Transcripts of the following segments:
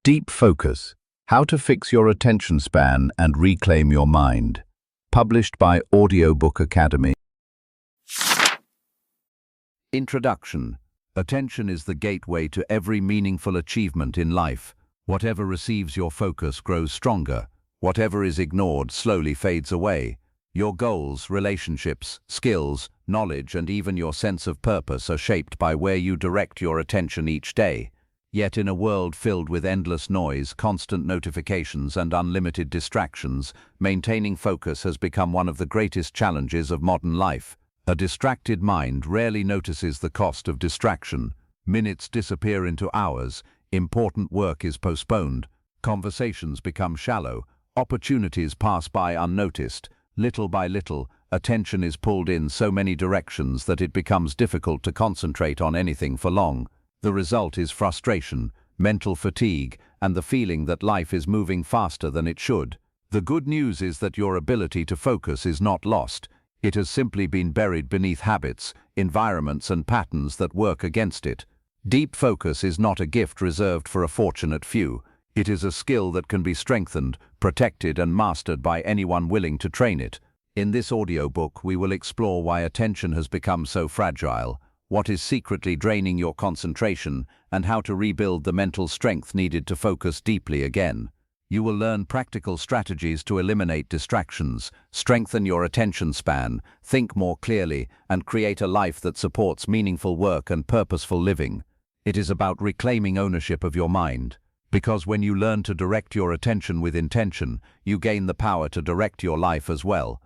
Deep Focus: How to Fix Your Attention Span and Reclaim Your Mind. Published by Audiobook Academy. Introduction. Attention is the gateway to every meaningful achievement in life. Whatever receives your focus grows stronger. Whatever is ignored slowly fades away. Your goals, relationships, skills, knowledge, and even your sense of purpose are shaped by where you direct your attention each day. Yet in a world filled with endless noise, constant notifications, and unlimited distractions, maintaining focus has become one of the greatest challenges of modern life. A distracted mind rarely notices the cost of distraction. Minutes disappear into hours, important work is postponed, conversations become shallow, opportunities pass by unnoticed. Little by little, attention is pulled in so many directions that it becomes difficult to concentrate on anything for long. The result is frustration, mental fatigue, and the feeling that life is moving faster than it should. The good news is that your ability to focus is not lost. It has simply been buried beneath habits, environments, and patterns that work against it. Deep focus is not a gift reserved for a fortunate few. It is a skill that can be strengthened, protected, and mastered by anyone willing to train it. In this audiobook, we will explore why attention has become so fragile, what is secretly draining your concentration, and how to rebuild the mental strength needed to focus deeply again. You will learn practical strategies to eliminate distractions, strengthen your attention span, think more clearly, and create a life that supports meaningful work and purposeful living. It is about reclaiming ownership of your mind, because when you learn to direct your attention with intention, you gain the power to direct your life as well.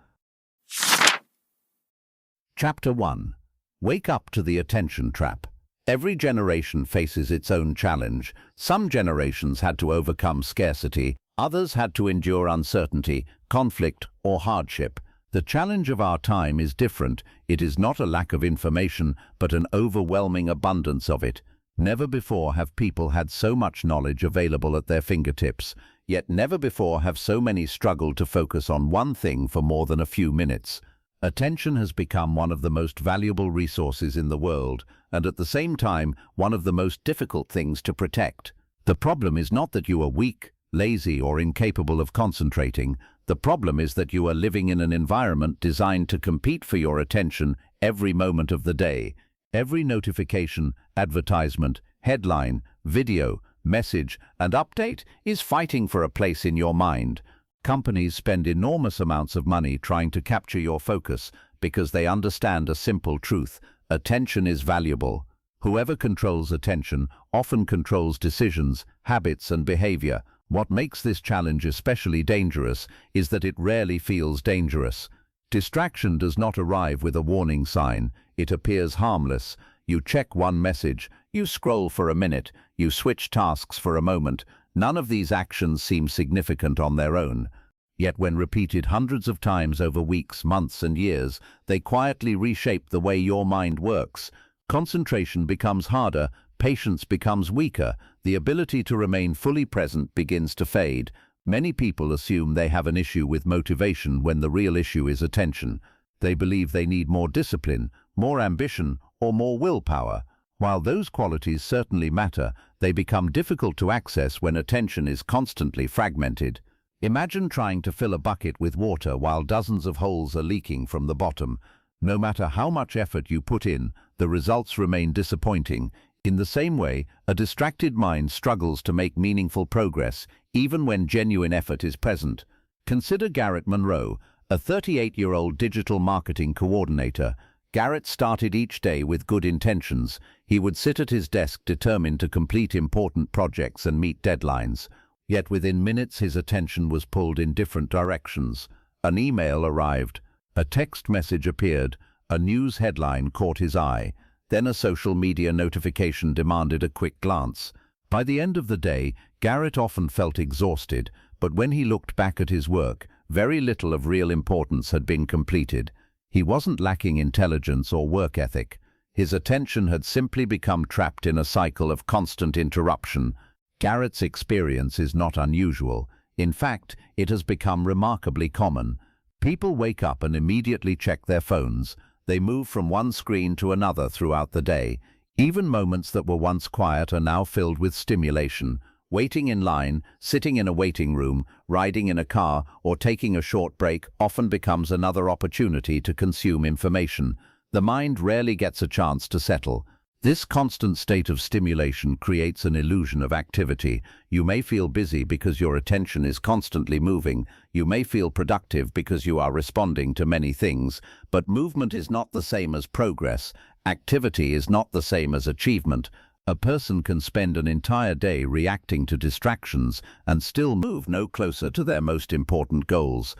Chapter 1. Wake up to the attention trap. Every generation faces its own challenge. Some generations had to overcome scarcity, others had to endure uncertainty, conflict, or hardship. The challenge of our time is different. It is not a lack of information, but an overwhelming abundance of it. Never before have people had so much knowledge available at their fingertips, yet never before have so many struggled to focus on one thing for more than a few minutes. Attention has become one of the most valuable resources in the world, and at the same time, one of the most difficult things to protect. The problem is not that you are weak, lazy, or incapable of concentrating. The problem is that you are living in an environment designed to compete for your attention every moment of the day. Every notification, advertisement, headline, video, message, and update is fighting for a place in your mind. Companies spend enormous amounts of money trying to capture your focus because they understand a simple truth: attention is valuable. Whoever controls attention often controls decisions, habits, and behavior. What makes this challenge especially dangerous is that it rarely feels dangerous. Distraction does not arrive with a warning sign. It appears harmless. You check one message, you scroll for a minute, you switch tasks for a moment. None of these actions seem significant on their own. Yet when repeated hundreds of times over weeks, months, and years, they quietly reshape the way your mind works. Concentration becomes harder, patience becomes weaker, the ability to remain fully present begins to fade. Many people assume they have an issue with motivation when the real issue is attention. They believe they need more discipline, more ambition, or more willpower. While those qualities certainly matter, they become difficult to access when attention is constantly fragmented. Imagine trying to fill a bucket with water while dozens of holes are leaking from the bottom. No matter how much effort you put in, the results remain disappointing. In the same way, a distracted mind struggles to make meaningful progress, even when genuine effort is present. Consider Garrett Monroe, a 38-year-old digital marketing coordinator. Garrett started each day with good intentions. He would sit at his desk determined to complete important projects and meet deadlines. Yet within minutes his attention was pulled in different directions. An email arrived, a text message appeared, a news headline caught his eye, then a social media notification demanded a quick glance. By the end of the day, Garrett often felt exhausted, but when he looked back at his work, very little of real importance had been completed. He wasn't lacking intelligence or work ethic. His attention had simply become trapped in a cycle of constant interruption. Garrett's experience is not unusual. In fact, it has become remarkably common. People wake up and immediately check their phones. They move from one screen to another throughout the day. Even moments that were once quiet are now filled with stimulation. Waiting in line, sitting in a waiting room, riding in a car, or taking a short break often becomes another opportunity to consume information. The mind rarely gets a chance to settle. This constant state of stimulation creates an illusion of activity. You may feel busy because your attention is constantly moving. You may feel productive because you are responding to many things. But movement is not the same as progress. Activity is not the same as achievement. A person can spend an entire day reacting to distractions and still move no closer to their most important goals.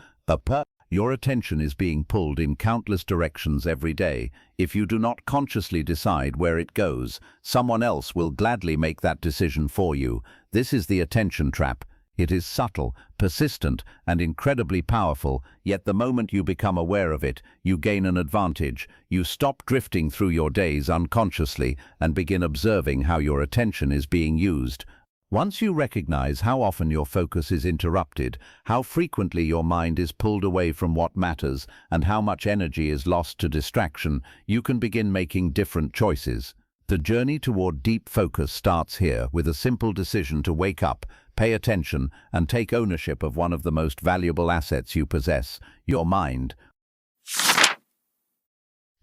Your attention is being pulled in countless directions every day. If you do not consciously decide where it goes, someone else will gladly make that decision for you. This is the attention trap. It is subtle, persistent, and incredibly powerful, yet the moment you become aware of it, you gain an advantage. You stop drifting through your days unconsciously and begin observing how your attention is being used. Once you recognize how often your focus is interrupted, how frequently your mind is pulled away from what matters, and how much energy is lost to distraction, you can begin making different choices. The journey toward deep focus starts here with a simple decision to wake up, pay attention, and take ownership of one of the most valuable assets you possess, your mind.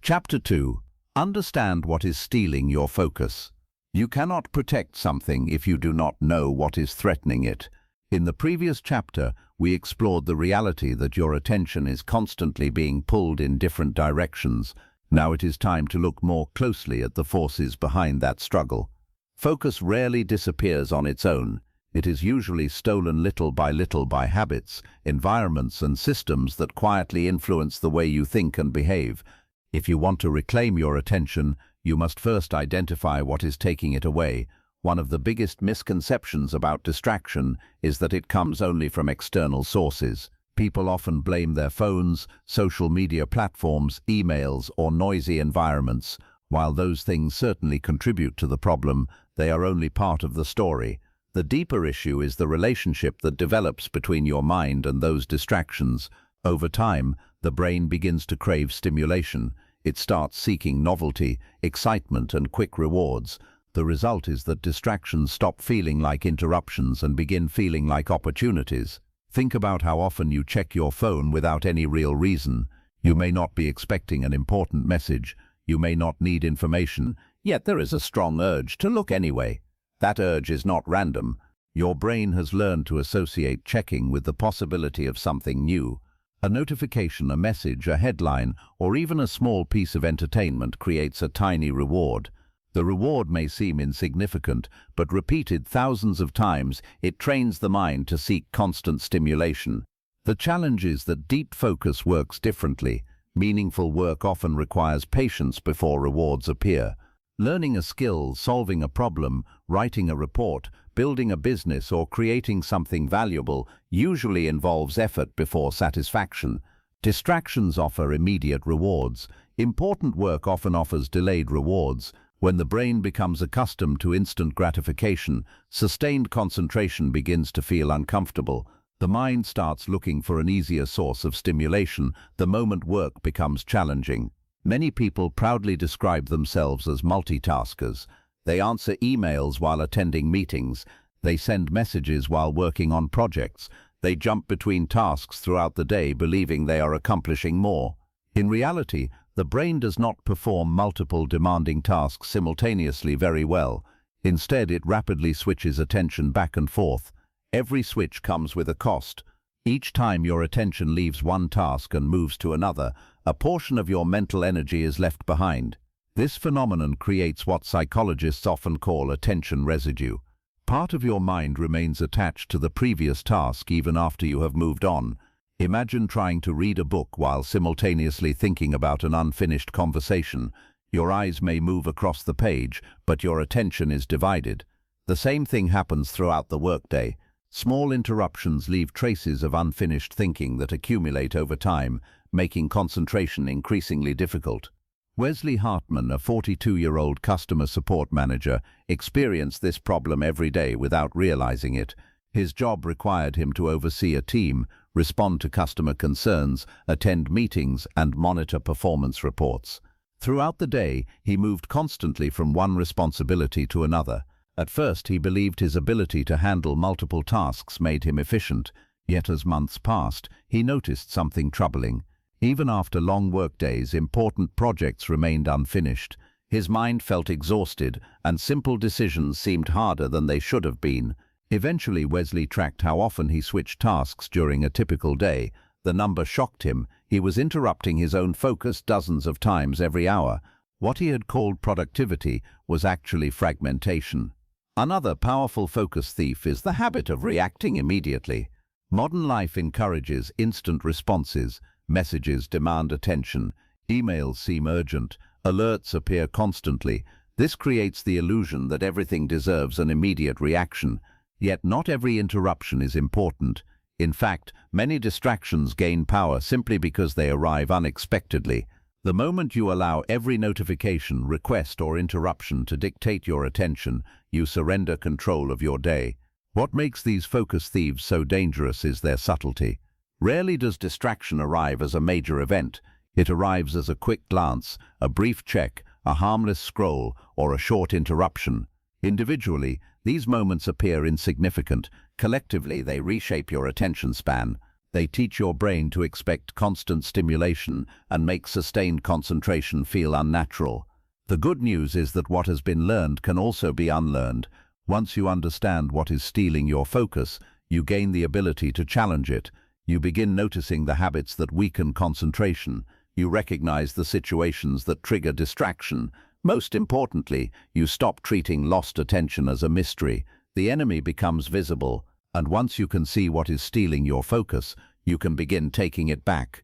Chapter 2. Understand what is stealing your focus. You cannot protect something if you do not know what is threatening it. In the previous chapter, we explored the reality that your attention is constantly being pulled in different directions. Now it is time to look more closely at the forces behind that struggle. Focus rarely disappears on its own. It is usually stolen little by habits, environments, and systems that quietly influence the way you think and behave. If you want to reclaim your attention, you must first identify what is taking it away. One of the biggest misconceptions about distraction is that it comes only from external sources. People often blame their phones, social media platforms, emails, or noisy environments. While those things certainly contribute to the problem, they are only part of the story. The deeper issue is the relationship that develops between your mind and those distractions. Over time, the brain begins to crave stimulation. It starts seeking novelty, excitement, and quick rewards. The result is that distractions stop feeling like interruptions and begin feeling like opportunities. Think about how often you check your phone without any real reason. You may not be expecting an important message. You may not need information, yet there is a strong urge to look anyway. That urge is not random. Your brain has learned to associate checking with the possibility of something new. A notification, a message, a headline, or even a small piece of entertainment creates a tiny reward. The reward may seem insignificant, but repeated thousands of times, it trains the mind to seek constant stimulation. The challenge is that deep focus works differently. Meaningful work often requires patience before rewards appear. Learning a skill, solving a problem, writing a report, building a business, or creating something valuable usually involves effort before satisfaction. Distractions offer immediate rewards. Important work often offers delayed rewards. When the brain becomes accustomed to instant gratification, sustained concentration begins to feel uncomfortable. The mind starts looking for an easier source of stimulation the moment work becomes challenging. Many people proudly describe themselves as multitaskers. They answer emails while attending meetings. They send messages while working on projects. They jump between tasks throughout the day, believing they are accomplishing more. In reality, the brain does not perform multiple demanding tasks simultaneously very well. Instead, it rapidly switches attention back and forth. Every switch comes with a cost. Each time your attention leaves one task and moves to another, a portion of your mental energy is left behind. This phenomenon creates what psychologists often call attention residue. Part of your mind remains attached to the previous task even after you have moved on. Imagine trying to read a book while simultaneously thinking about an unfinished conversation. Your eyes may move across the page, but your attention is divided. The same thing happens throughout the workday. Small interruptions leave traces of unfinished thinking that accumulate over time, making concentration increasingly difficult. Wesley Hartman, a 42-year-old customer support manager, experienced this problem every day without realizing it. His job required him to oversee a team, respond to customer concerns, attend meetings, and monitor performance reports. Throughout the day, he moved constantly from one responsibility to another. At first, he believed his ability to handle multiple tasks made him efficient, yet as months passed, he noticed something troubling. Even after long workdays, important projects remained unfinished. His mind felt exhausted, and simple decisions seemed harder than they should have been. Eventually, Wesley tracked how often he switched tasks during a typical day. The number shocked him. He was interrupting his own focus dozens of times every hour. What he had called productivity was actually fragmentation. Another powerful focus thief is the habit of reacting immediately. Modern life encourages instant responses. Messages demand attention. Emails seem urgent. Alerts appear constantly. This creates the illusion that everything deserves an immediate reaction. Yet not every interruption is important. In fact, many distractions gain power simply because they arrive unexpectedly. The moment you allow every notification, request, or interruption to dictate your attention, you surrender control of your day. What makes these focus thieves so dangerous is their subtlety. Rarely does distraction arrive as a major event. It arrives as a quick glance, a brief check, a harmless scroll, or a short interruption. Individually, these moments appear insignificant. Collectively, they reshape your attention span. They teach your brain to expect constant stimulation and make sustained concentration feel unnatural. The good news is that what has been learned can also be unlearned. Once you understand what is stealing your focus, you gain the ability to challenge it. You begin noticing the habits that weaken concentration. You recognize the situations that trigger distraction. Most importantly, you stop treating lost attention as a mystery. The enemy becomes visible, and once you can see what is stealing your focus, you can begin taking it back.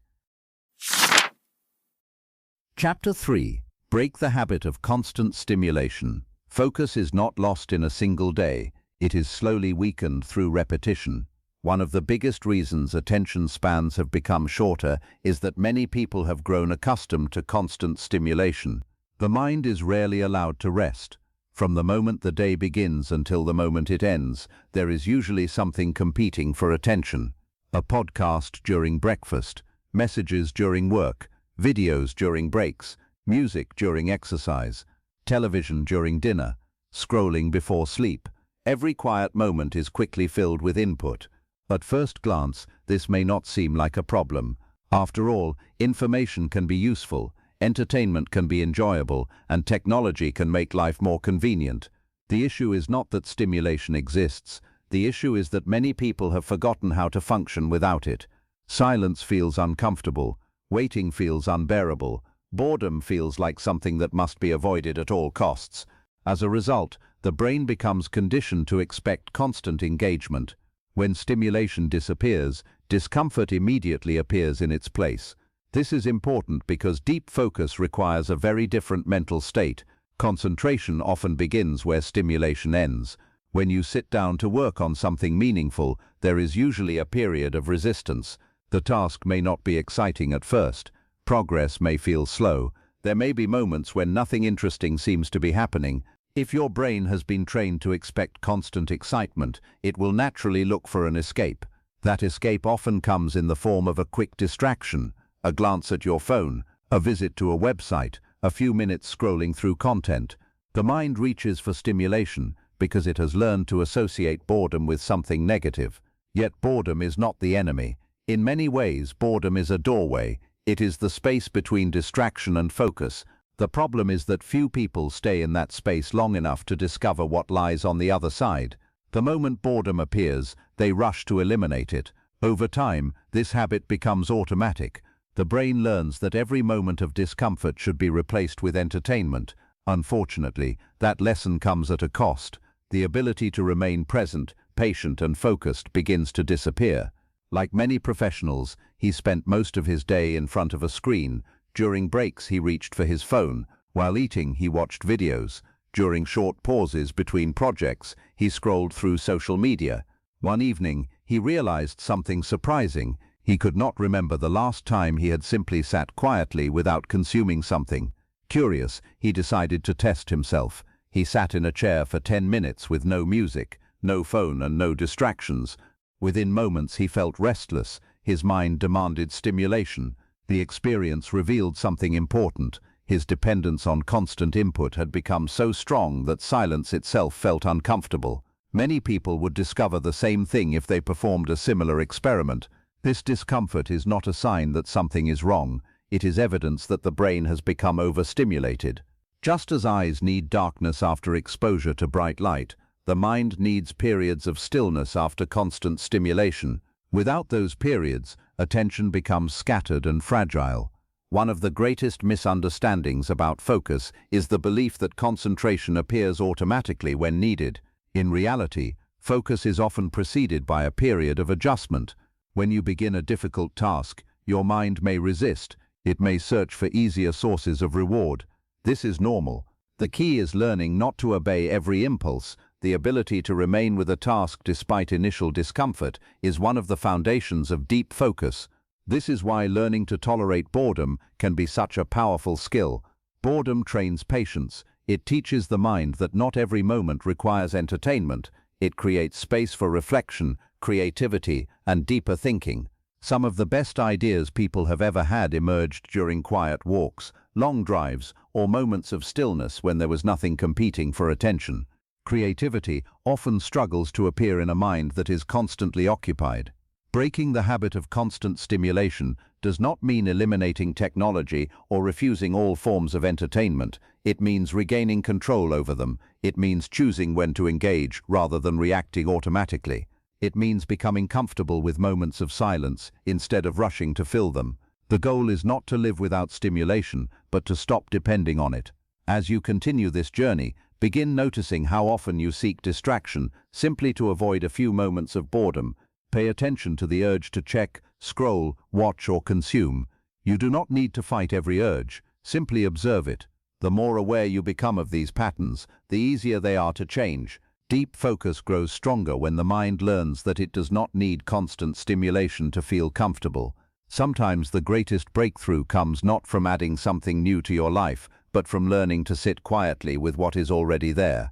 Chapter 3. Break the habit of constant stimulation. Focus is not lost in a single day. It is slowly weakened through repetition. One of the biggest reasons attention spans have become shorter is that many people have grown accustomed to constant stimulation. The mind is rarely allowed to rest. From the moment the day begins until the moment it ends, there is usually something competing for attention. A podcast during breakfast, messages during work, videos during breaks, music during exercise, television during dinner, scrolling before sleep. Every quiet moment is quickly filled with input. At first glance, this may not seem like a problem. After all, information can be useful, entertainment can be enjoyable, and technology can make life more convenient. The issue is not that stimulation exists. The issue is that many people have forgotten how to function without it. Silence feels uncomfortable. Waiting feels unbearable. Boredom feels like something that must be avoided at all costs. As a result, the brain becomes conditioned to expect constant engagement. When stimulation disappears, discomfort immediately appears in its place. This is important because deep focus requires a very different mental state. Concentration often begins where stimulation ends. When you sit down to work on something meaningful, there is usually a period of resistance. The task may not be exciting at first. Progress may feel slow. There may be moments when nothing interesting seems to be happening. If your brain has been trained to expect constant excitement, it will naturally look for an escape. That escape often comes in the form of a quick distraction, a glance at your phone, a visit to a website, a few minutes scrolling through content. The mind reaches for stimulation because it has learned to associate boredom with something negative. Yet boredom is not the enemy. In many ways, boredom is a doorway. It is the space between distraction and focus. The problem is that few people stay in that space long enough to discover what lies on the other side. The moment boredom appears, they rush to eliminate it. Over time, this habit becomes automatic. The brain learns that every moment of discomfort should be replaced with entertainment. Unfortunately, that lesson comes at a cost. The ability to remain present, patient, and focused begins to disappear. Like many professionals, he spent most of his day in front of a screen. During breaks, he reached for his phone. While eating, he watched videos. During short pauses between projects, he scrolled through social media. One evening, he realized something surprising. He could not remember the last time he had simply sat quietly without consuming something. Curious, he decided to test himself. He sat in a chair for 10 minutes with no music, no phone, and no distractions. Within moments, he felt restless. His mind demanded stimulation. The experience revealed something important. His dependence on constant input had become so strong that silence itself felt uncomfortable. Many people would discover the same thing if they performed a similar experiment. This discomfort is not a sign that something is wrong. It is evidence that the brain has become overstimulated. Just as eyes need darkness after exposure to bright light, the mind needs periods of stillness after constant stimulation. Without those periods, attention becomes scattered and fragile. One of the greatest misunderstandings about focus is the belief that concentration appears automatically when needed. In reality, focus is often preceded by a period of adjustment. When you begin a difficult task, your mind may resist. It may search for easier sources of reward. This is normal. The key is learning not to obey every impulse. The ability to remain with a task despite initial discomfort is one of the foundations of deep focus. This is why learning to tolerate boredom can be such a powerful skill. Boredom trains patience. It teaches the mind that not every moment requires entertainment. It creates space for reflection, creativity, and deeper thinking. Some of the best ideas people have ever had emerged during quiet walks, long drives, or moments of stillness when there was nothing competing for attention. Creativity often struggles to appear in a mind that is constantly occupied. Breaking the habit of constant stimulation does not mean eliminating technology or refusing all forms of entertainment. It means regaining control over them. It means choosing when to engage rather than reacting automatically. It means becoming comfortable with moments of silence instead of rushing to fill them. The goal is not to live without stimulation, but to stop depending on it. As you continue this journey, begin noticing how often you seek distraction simply to avoid a few moments of boredom. Pay attention to the urge to check, scroll, watch, or consume. You do not need to fight every urge. Simply observe it. The more aware you become of these patterns, the easier they are to change. Deep focus grows stronger when the mind learns that it does not need constant stimulation to feel comfortable. Sometimes the greatest breakthrough comes not from adding something new to your life, but from learning to sit quietly with what is already there.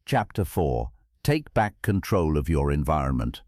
Chapter 4. Take back control of your environment.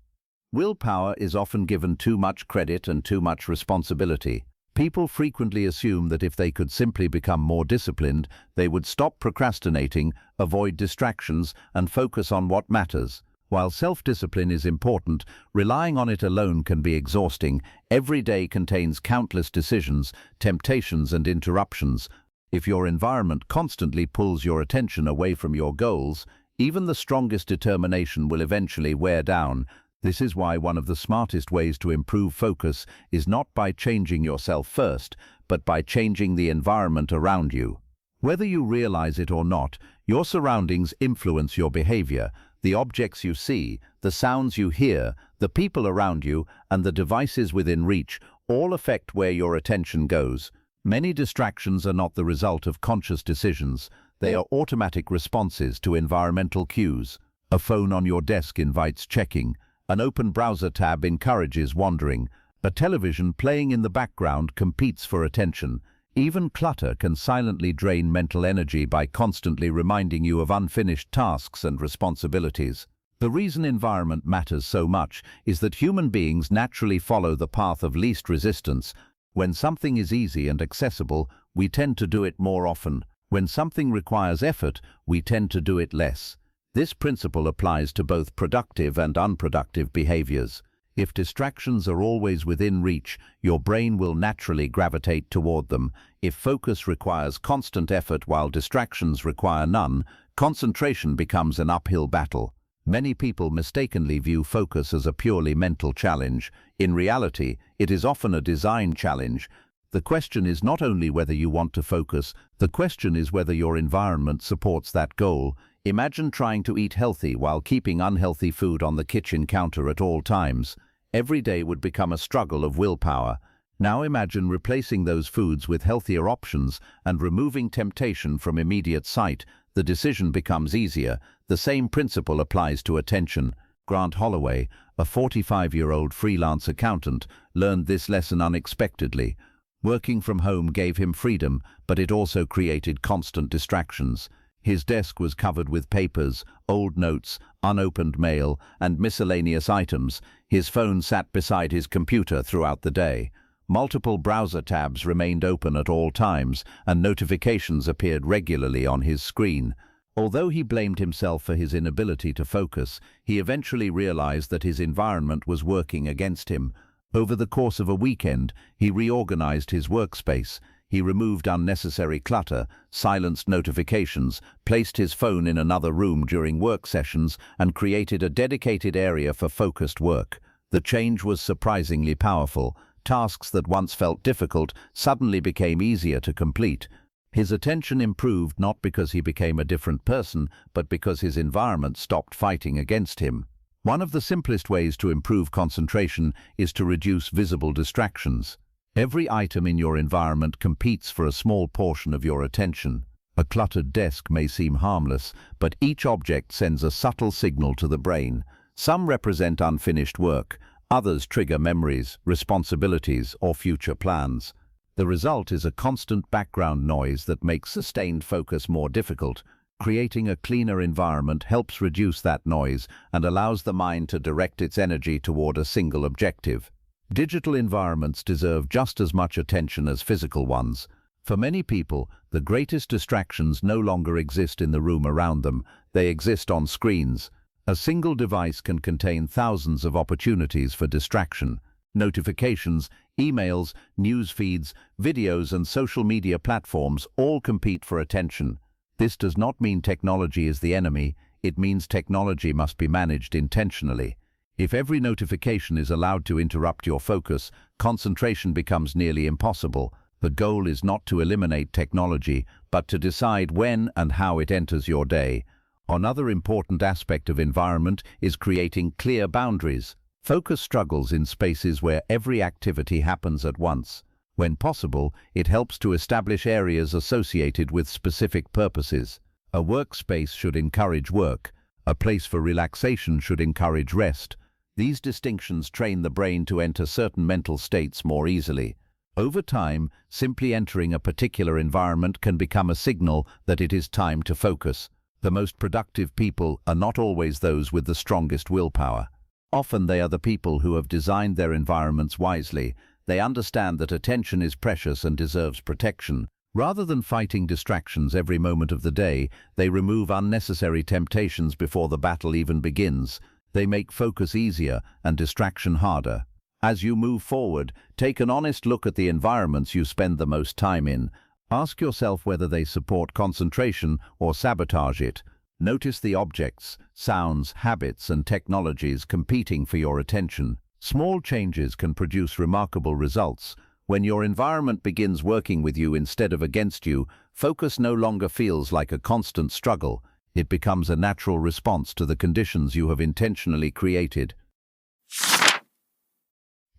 Willpower is often given too much credit and too much responsibility. People frequently assume that if they could simply become more disciplined, they would stop procrastinating, avoid distractions, and focus on what matters. While self-discipline is important, relying on it alone can be exhausting. Every day contains countless decisions, temptations, and interruptions. If your environment constantly pulls your attention away from your goals, even the strongest determination will eventually wear down. This is why one of the smartest ways to improve focus is not by changing yourself first, but by changing the environment around you. Whether you realize it or not, your surroundings influence your behavior. The objects you see, the sounds you hear, the people around you, and the devices within reach all affect where your attention goes. Many distractions are not the result of conscious decisions. They are automatic responses to environmental cues. A phone on your desk invites checking. An open browser tab encourages wandering. A television playing in the background competes for attention. Even clutter can silently drain mental energy by constantly reminding you of unfinished tasks and responsibilities. The reason environment matters so much is that human beings naturally follow the path of least resistance. When something is easy and accessible, we tend to do it more often. When something requires effort, we tend to do it less. This principle applies to both productive and unproductive behaviors. If distractions are always within reach, your brain will naturally gravitate toward them. If focus requires constant effort while distractions require none, concentration becomes an uphill battle. Many people mistakenly view focus as a purely mental challenge. In reality, it is often a design challenge. The question is not only whether you want to focus, the question is whether your environment supports that goal. Imagine trying to eat healthy while keeping unhealthy food on the kitchen counter at all times. Every day would become a struggle of willpower. Now imagine replacing those foods with healthier options and removing temptation from immediate sight. The decision becomes easier. The same principle applies to attention. Grant Holloway, a 45-year-old freelance accountant, learned this lesson unexpectedly. Working from home gave him freedom, but it also created constant distractions. His desk was covered with papers, old notes, unopened mail, and miscellaneous items. His phone sat beside his computer throughout the day. Multiple browser tabs remained open at all times, and notifications appeared regularly on his screen. Although he blamed himself for his inability to focus, he eventually realized that his environment was working against him. Over the course of a weekend, he reorganized his workspace. He removed unnecessary clutter, silenced notifications, placed his phone in another room during work sessions, and created a dedicated area for focused work. The change was surprisingly powerful. Tasks that once felt difficult suddenly became easier to complete. His attention improved not because he became a different person, but because his environment stopped fighting against him. One of the simplest ways to improve concentration is to reduce visible distractions. Every item in your environment competes for a small portion of your attention. A cluttered desk may seem harmless, but each object sends a subtle signal to the brain. Some represent unfinished work. Others trigger memories, responsibilities, or future plans. The result is a constant background noise that makes sustained focus more difficult. Creating a cleaner environment helps reduce that noise and allows the mind to direct its energy toward a single objective. Digital environments deserve just as much attention as physical ones. For many people, the greatest distractions no longer exist in the room around them. They exist on screens. A single device can contain thousands of opportunities for distraction. Notifications, emails, news feeds, videos, and social media platforms all compete for attention. This does not mean technology is the enemy. It means technology must be managed intentionally. If every notification is allowed to interrupt your focus, concentration becomes nearly impossible. The goal is not to eliminate technology, but to decide when and how it enters your day. Another important aspect of environment is creating clear boundaries. Focus struggles in spaces where every activity happens at once. When possible, it helps to establish areas associated with specific purposes. A workspace should encourage work. A place for relaxation should encourage rest. These distinctions train the brain to enter certain mental states more easily. Over time, simply entering a particular environment can become a signal that it is time to focus. The most productive people are not always those with the strongest willpower. Often they are the people who have designed their environments wisely. They understand that attention is precious and deserves protection. Rather than fighting distractions every moment of the day, they remove unnecessary temptations before the battle even begins. They make focus easier and distraction harder. As you move forward, take an honest look at the environments you spend the most time in. Ask yourself whether they support concentration or sabotage it. Notice the objects, sounds, habits, and technologies competing for your attention. Small changes can produce remarkable results. When your environment begins working with you instead of against you, focus no longer feels like a constant struggle. It becomes a natural response to the conditions you have intentionally created.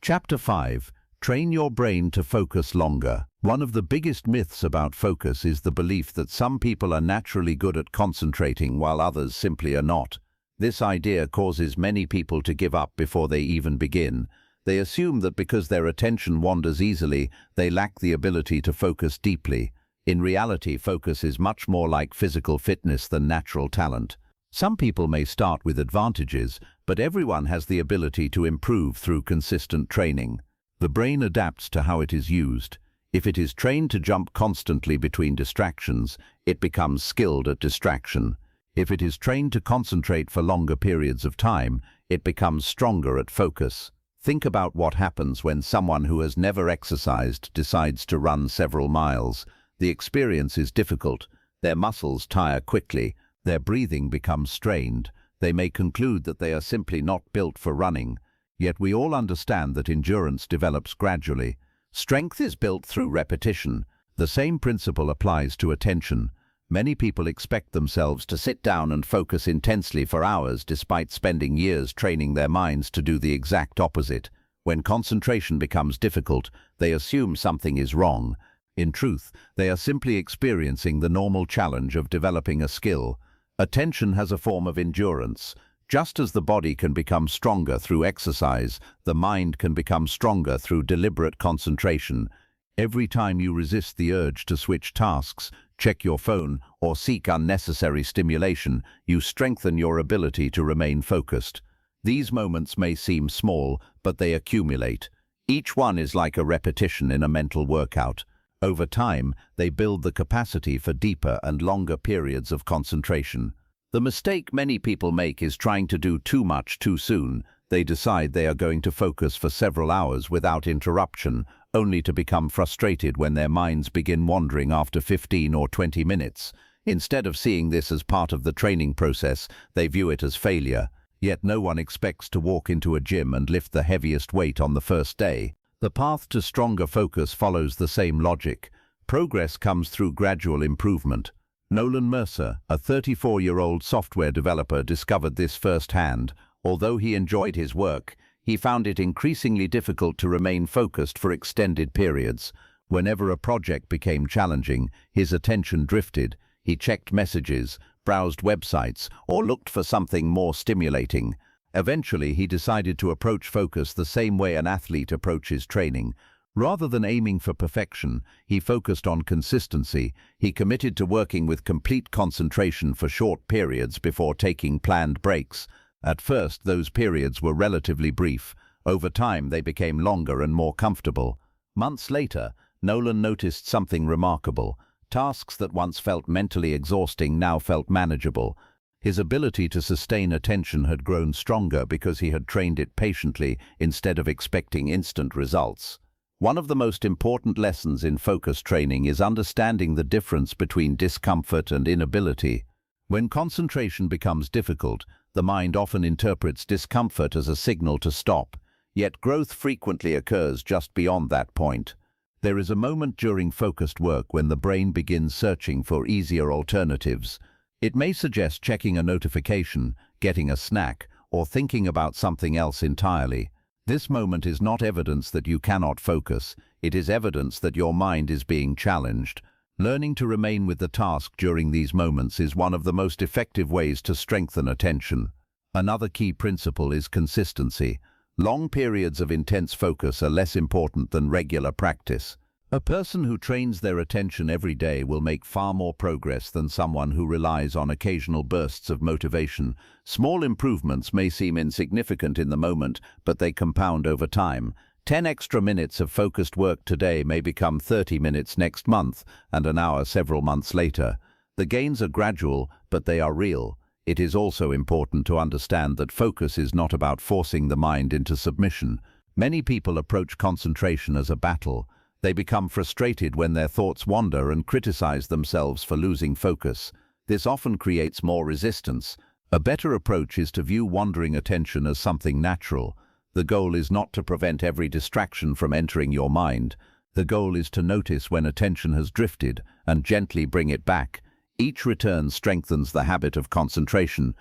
Chapter 5. Train your brain to focus longer. One of the biggest myths about focus is the belief that some people are naturally good at concentrating while others simply are not. This idea causes many people to give up before they even begin. They assume that because their attention wanders easily, they lack the ability to focus deeply. In reality, focus is much more like physical fitness than natural talent. Some people may start with advantages, but everyone has the ability to improve through consistent training. The brain adapts to how it is used. If it is trained to jump constantly between distractions, it becomes skilled at distraction. If it is trained to concentrate for longer periods of time, it becomes stronger at focus. Think about what happens when someone who has never exercised decides to run several miles. The experience is difficult. Their muscles tire quickly. Their breathing becomes strained. They may conclude that they are simply not built for running. Yet we all understand that endurance develops gradually. Strength is built through repetition. The same principle applies to attention. Many people expect themselves to sit down and focus intensely for hours despite spending years training their minds to do the exact opposite. When concentration becomes difficult, they assume something is wrong. In truth, they are simply experiencing the normal challenge of developing a skill. Attention has a form of endurance. Just as the body can become stronger through exercise, the mind can become stronger through deliberate concentration. Every time you resist the urge to switch tasks, check your phone, or seek unnecessary stimulation, you strengthen your ability to remain focused. These moments may seem small, but they accumulate. Each one is like a repetition in a mental workout. Over time, they build the capacity for deeper and longer periods of concentration. The mistake many people make is trying to do too much too soon. They decide they are going to focus for several hours without interruption, only to become frustrated when their minds begin wandering after 15 or 20 minutes. Instead of seeing this as part of the training process, they view it as failure. Yet no one expects to walk into a gym and lift the heaviest weight on the first day. The path to stronger focus follows the same logic. Progress comes through gradual improvement. Nolan Mercer, a 34-year-old software developer, discovered this firsthand. Although he enjoyed his work, he found it increasingly difficult to remain focused for extended periods. Whenever a project became challenging, his attention drifted. He checked messages, browsed websites, or looked for something more stimulating. Eventually, he decided to approach focus the same way an athlete approaches training. Rather than aiming for perfection, he focused on consistency. He committed to working with complete concentration for short periods before taking planned breaks. At first, those periods were relatively brief. Over time, they became longer and more comfortable. Months later, Nolan noticed something remarkable. Tasks that once felt mentally exhausting now felt manageable. His ability to sustain attention had grown stronger because he had trained it patiently instead of expecting instant results. One of the most important lessons in focus training is understanding the difference between discomfort and inability. When concentration becomes difficult, the mind often interprets discomfort as a signal to stop. Yet growth frequently occurs just beyond that point. There is a moment during focused work when the brain begins searching for easier alternatives. It may suggest checking a notification, getting a snack, or thinking about something else entirely. This moment is not evidence that you cannot focus. It is evidence that your mind is being challenged. Learning to remain with the task during these moments is one of the most effective ways to strengthen attention. Another key principle is consistency. Long periods of intense focus are less important than regular practice. A person who trains their attention every day will make far more progress than someone who relies on occasional bursts of motivation. Small improvements may seem insignificant in the moment, but they compound over time. 10 extra minutes of focused work today may become 30 minutes next month, and an hour several months later. The gains are gradual, but they are real. It is also important to understand that focus is not about forcing the mind into submission. Many people approach concentration as a battle. They become frustrated when their thoughts wander and criticize themselves for losing focus. This often creates more resistance. A better approach is to view wandering attention as something natural. The goal is not to prevent every distraction from entering your mind. The goal is to notice when attention has drifted and gently bring it back. Each return strengthens the habit of concentration.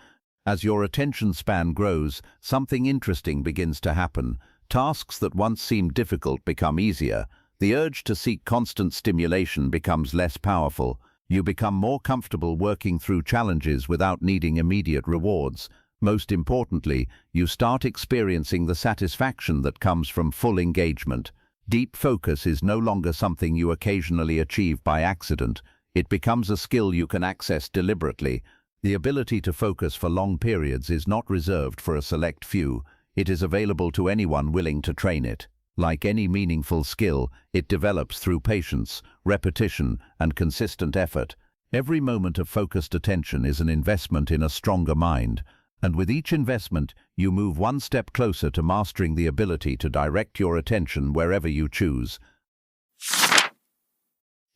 As your attention span grows, something interesting begins to happen. Tasks that once seemed difficult become easier. The urge to seek constant stimulation becomes less powerful. You become more comfortable working through challenges without needing immediate rewards. Most importantly, you start experiencing the satisfaction that comes from full engagement. Deep focus is no longer something you occasionally achieve by accident. It becomes a skill you can access deliberately. The ability to focus for long periods is not reserved for a select few. It is available to anyone willing to train it. Like any meaningful skill, it develops through patience, repetition, and consistent effort. Every moment of focused attention is an investment in a stronger mind. And with each investment, you move one step closer to mastering the ability to direct your attention wherever you choose.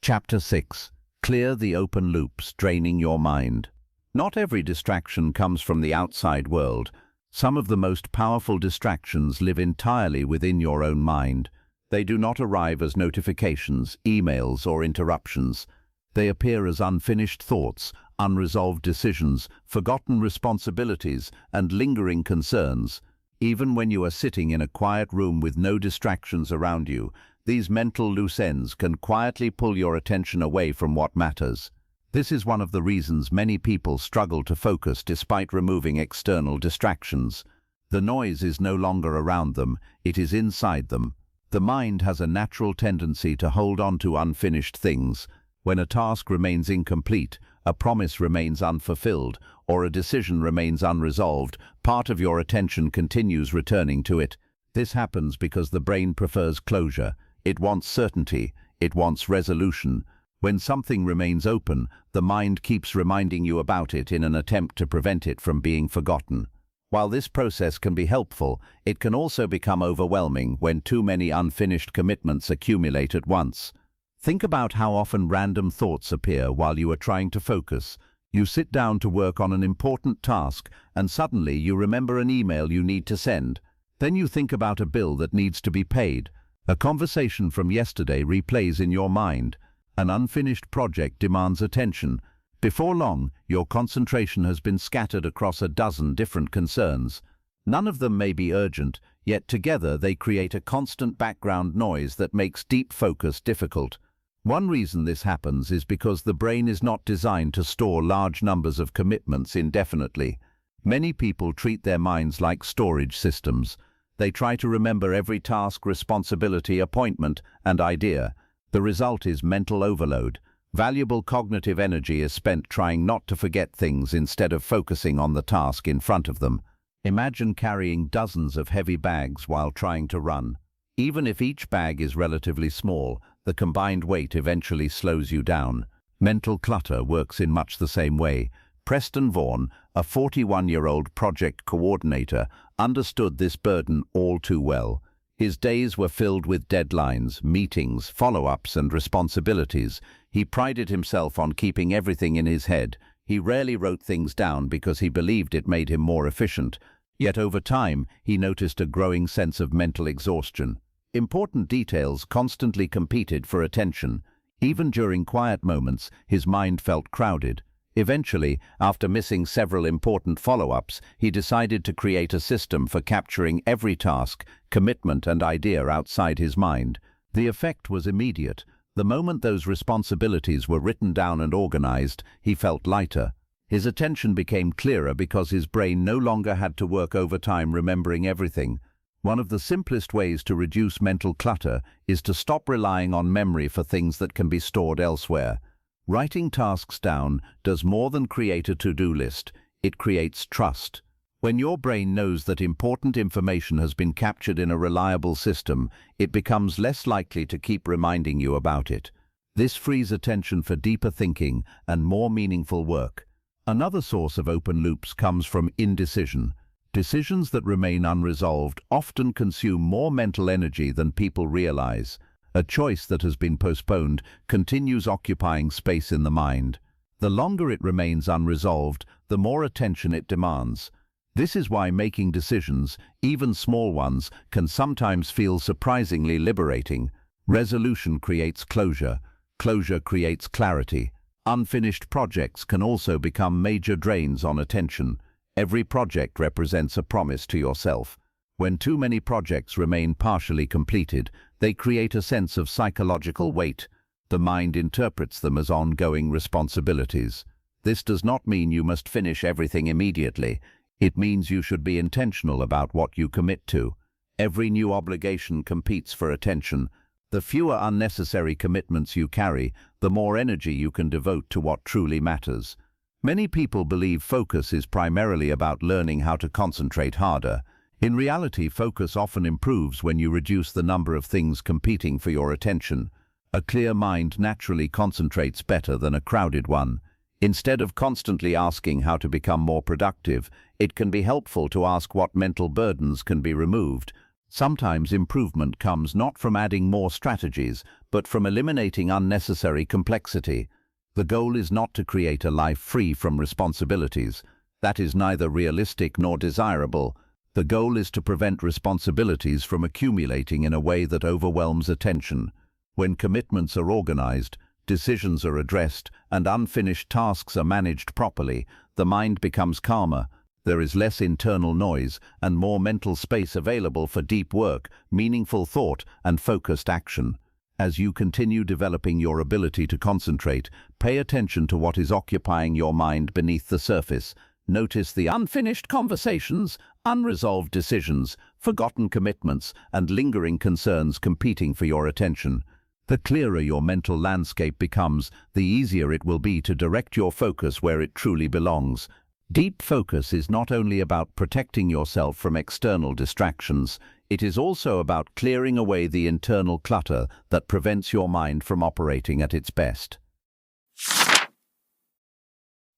Chapter 6. Clear the open loops, draining your mind. Not every distraction comes from the outside world. Some of the most powerful distractions live entirely within your own mind. They do not arrive as notifications, emails, or interruptions. They appear as unfinished thoughts, unresolved decisions, forgotten responsibilities, and lingering concerns. Even when you are sitting in a quiet room with no distractions around you, these mental loose ends can quietly pull your attention away from what matters. This is one of the reasons many people struggle to focus despite removing external distractions. The noise is no longer around them, it is inside them. The mind has a natural tendency to hold on to unfinished things. When a task remains incomplete, a promise remains unfulfilled, or a decision remains unresolved, part of your attention continues returning to it. This happens because the brain prefers closure. It wants certainty. It wants resolution. When something remains open, the mind keeps reminding you about it in an attempt to prevent it from being forgotten. While this process can be helpful, it can also become overwhelming when too many unfinished commitments accumulate at once. Think about how often random thoughts appear while you are trying to focus. You sit down to work on an important task, and suddenly you remember an email you need to send. Then you think about a bill that needs to be paid. A conversation from yesterday replays in your mind. An unfinished project demands attention. Before long, your concentration has been scattered across a dozen different concerns. None of them may be urgent, yet together they create a constant background noise that makes deep focus difficult. One reason this happens is because the brain is not designed to store large numbers of commitments indefinitely. Many people treat their minds like storage systems. They try to remember every task, responsibility, appointment, and idea. The result is mental overload. Valuable cognitive energy is spent trying not to forget things instead of focusing on the task in front of them. Imagine carrying dozens of heavy bags while trying to run. Even if each bag is relatively small, the combined weight eventually slows you down. Mental clutter works in much the same way. Preston Vaughan, a 41-year-old project coordinator, understood this burden all too well. His days were filled with deadlines, meetings, follow-ups, and responsibilities. He prided himself on keeping everything in his head. He rarely wrote things down because he believed it made him more efficient. Yet over time, he noticed a growing sense of mental exhaustion. Important details constantly competed for attention. Even during quiet moments, his mind felt crowded. Eventually, after missing several important follow-ups, he decided to create a system for capturing every task, commitment, and idea outside his mind. The effect was immediate. The moment those responsibilities were written down and organized, he felt lighter. His attention became clearer because his brain no longer had to work overtime remembering everything. One of the simplest ways to reduce mental clutter is to stop relying on memory for things that can be stored elsewhere. Writing tasks down does more than create a to-do list. It creates trust. When your brain knows that important information has been captured in a reliable system, it becomes less likely to keep reminding you about it. This frees attention for deeper thinking and more meaningful work. Another source of open loops comes from indecision. Decisions that remain unresolved often consume more mental energy than people realize. A choice that has been postponed continues occupying space in the mind. The longer it remains unresolved, the more attention it demands. This is why making decisions, even small ones, can sometimes feel surprisingly liberating. Resolution creates closure. Closure creates clarity. Unfinished projects can also become major drains on attention. Every project represents a promise to yourself. When too many projects remain partially completed, they create a sense of psychological weight. The mind interprets them as ongoing responsibilities. This does not mean you must finish everything immediately. It means you should be intentional about what you commit to. Every new obligation competes for attention. The fewer unnecessary commitments you carry, the more energy you can devote to what truly matters. Many people believe focus is primarily about learning how to concentrate harder. In reality, focus often improves when you reduce the number of things competing for your attention. A clear mind naturally concentrates better than a crowded one. Instead of constantly asking how to become more productive, it can be helpful to ask what mental burdens can be removed. Sometimes improvement comes not from adding more strategies, but from eliminating unnecessary complexity. The goal is not to create a life free from responsibilities. That is neither realistic nor desirable. The goal is to prevent responsibilities from accumulating in a way that overwhelms attention. When commitments are organized, decisions are addressed, and unfinished tasks are managed properly, the mind becomes calmer. There is less internal noise and more mental space available for deep work, meaningful thought, and focused action. As you continue developing your ability to concentrate, pay attention to what is occupying your mind beneath the surface. Notice the unfinished conversations, unresolved decisions, forgotten commitments, and lingering concerns competing for your attention. The clearer your mental landscape becomes, the easier it will be to direct your focus where it truly belongs. Deep focus is not only about protecting yourself from external distractions, it is also about clearing away the internal clutter that prevents your mind from operating at its best.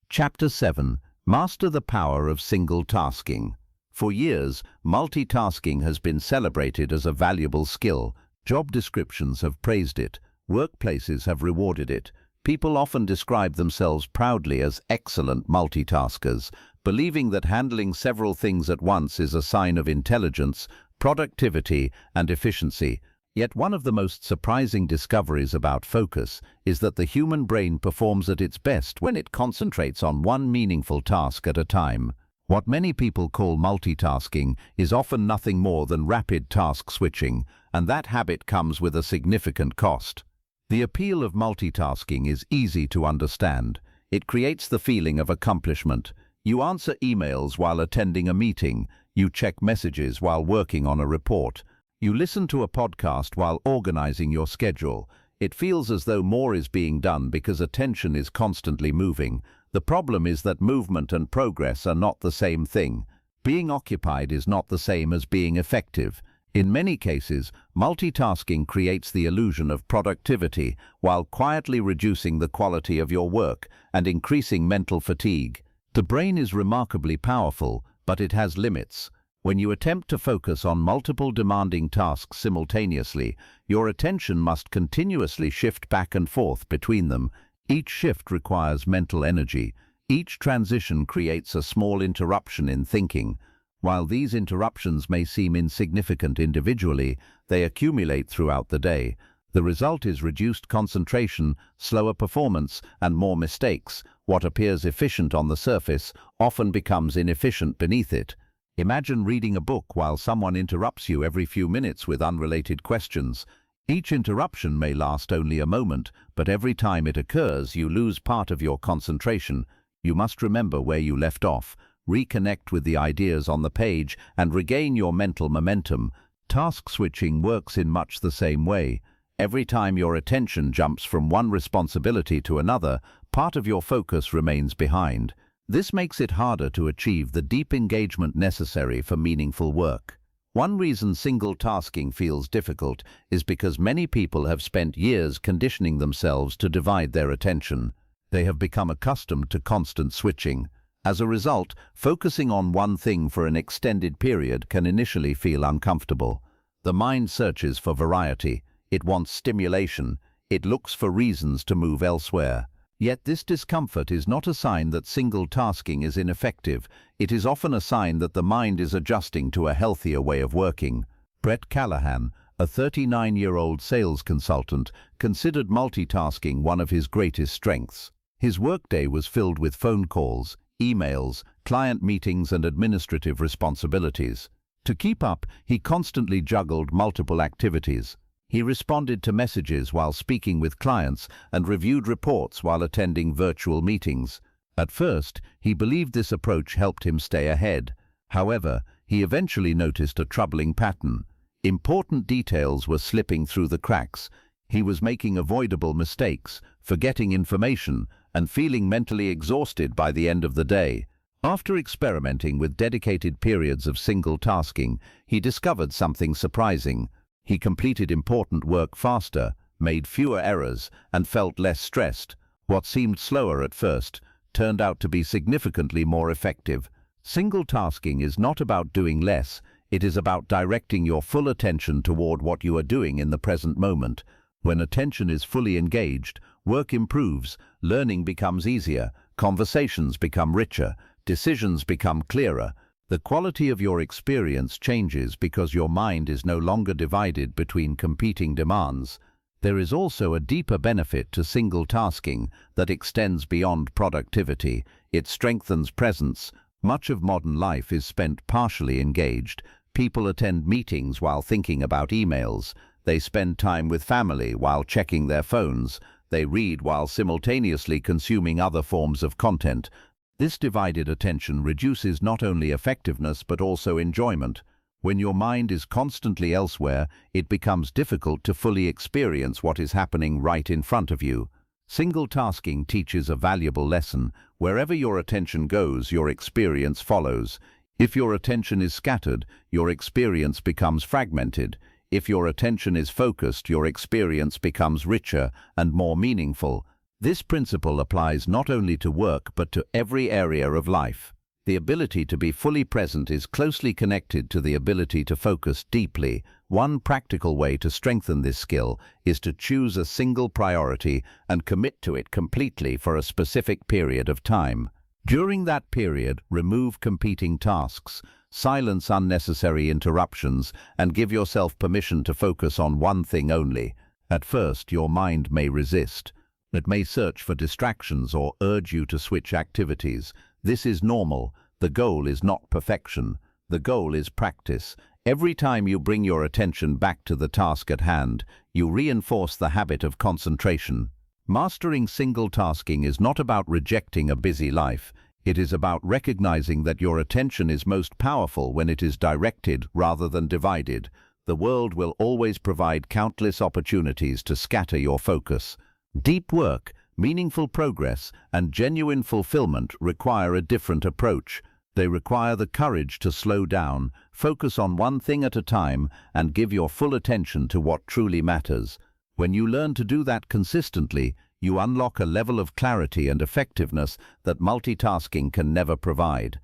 Chapter 7. Master the Power of Single Tasking. For years, multitasking has been celebrated as a valuable skill. Job descriptions have praised it. Workplaces have rewarded it. People often describe themselves proudly as excellent multitaskers, believing that handling several things at once is a sign of intelligence, productivity, and efficiency. Yet one of the most surprising discoveries about focus is that the human brain performs at its best when it concentrates on one meaningful task at a time. What many people call multitasking is often nothing more than rapid task switching, and that habit comes with a significant cost. The appeal of multitasking is easy to understand. It creates the feeling of accomplishment. You answer emails while attending a meeting. You check messages while working on a report. You listen to a podcast while organizing your schedule. It feels as though more is being done because attention is constantly moving. The problem is that movement and progress are not the same thing. Being occupied is not the same as being effective. In many cases, multitasking creates the illusion of productivity while quietly reducing the quality of your work and increasing mental fatigue. The brain is remarkably powerful, but it has limits. When you attempt to focus on multiple demanding tasks simultaneously, your attention must continuously shift back and forth between them. Each shift requires mental energy. Each transition creates a small interruption in thinking. While these interruptions may seem insignificant individually, they accumulate throughout the day. The result is reduced concentration, slower performance, and more mistakes. What appears efficient on the surface often becomes inefficient beneath it. Imagine reading a book while someone interrupts you every few minutes with unrelated questions. Each interruption may last only a moment, but every time it occurs, you lose part of your concentration. You must remember where you left off, reconnect with the ideas on the page, and regain your mental momentum. Task switching works in much the same way. Every time your attention jumps from one responsibility to another, part of your focus remains behind. This makes it harder to achieve the deep engagement necessary for meaningful work. One reason single tasking feels difficult is because many people have spent years conditioning themselves to divide their attention. They have become accustomed to constant switching. As a result, focusing on one thing for an extended period can initially feel uncomfortable. The mind searches for variety. It wants stimulation. It looks for reasons to move elsewhere. Yet this discomfort is not a sign that single tasking is ineffective. It is often a sign that the mind is adjusting to a healthier way of working. Brett Callahan, a 39-year-old sales consultant, considered multitasking one of his greatest strengths. His workday was filled with phone calls, emails, client meetings, and administrative responsibilities. To keep up, he constantly juggled multiple activities. He responded to messages while speaking with clients and reviewed reports while attending virtual meetings. At first, he believed this approach helped him stay ahead. However, he eventually noticed a troubling pattern. Important details were slipping through the cracks. He was making avoidable mistakes, forgetting information, and feeling mentally exhausted by the end of the day. After experimenting with dedicated periods of single tasking, he discovered something surprising. He completed important work faster, made fewer errors, and felt less stressed. What seemed slower at first turned out to be significantly more effective. Single tasking is not about doing less, it is about directing your full attention toward what you are doing in the present moment. When attention is fully engaged, work improves, learning becomes easier, conversations become richer, decisions become clearer. The quality of your experience changes because your mind is no longer divided between competing demands. There is also a deeper benefit to single tasking that extends beyond productivity. It strengthens presence. Much of modern life is spent partially engaged. People attend meetings while thinking about emails. They spend time with family while checking their phones. They read while simultaneously consuming other forms of content. This divided attention reduces not only effectiveness but also enjoyment. When your mind is constantly elsewhere, it becomes difficult to fully experience what is happening right in front of you. Single tasking teaches a valuable lesson. Wherever your attention goes, your experience follows. If your attention is scattered, your experience becomes fragmented. If your attention is focused, your experience becomes richer and more meaningful. This principle applies not only to work but to every area of life. The ability to be fully present is closely connected to the ability to focus deeply. One practical way to strengthen this skill is to choose a single priority and commit to it completely for a specific period of time. During that period, remove competing tasks, silence unnecessary interruptions, and give yourself permission to focus on one thing only. At first, your mind may resist. It may search for distractions or urge you to switch activities. This is normal. The goal is not perfection. The goal is practice. Every time you bring your attention back to the task at hand, you reinforce the habit of concentration. Mastering single tasking is not about rejecting a busy life. It is about recognizing that your attention is most powerful when it is directed rather than divided. The world will always provide countless opportunities to scatter your focus. Deep work, meaningful progress, and genuine fulfillment require a different approach. They require the courage to slow down, focus on one thing at a time, and give your full attention to what truly matters. When you learn to do that consistently, you unlock a level of clarity and effectiveness that multitasking can never provide.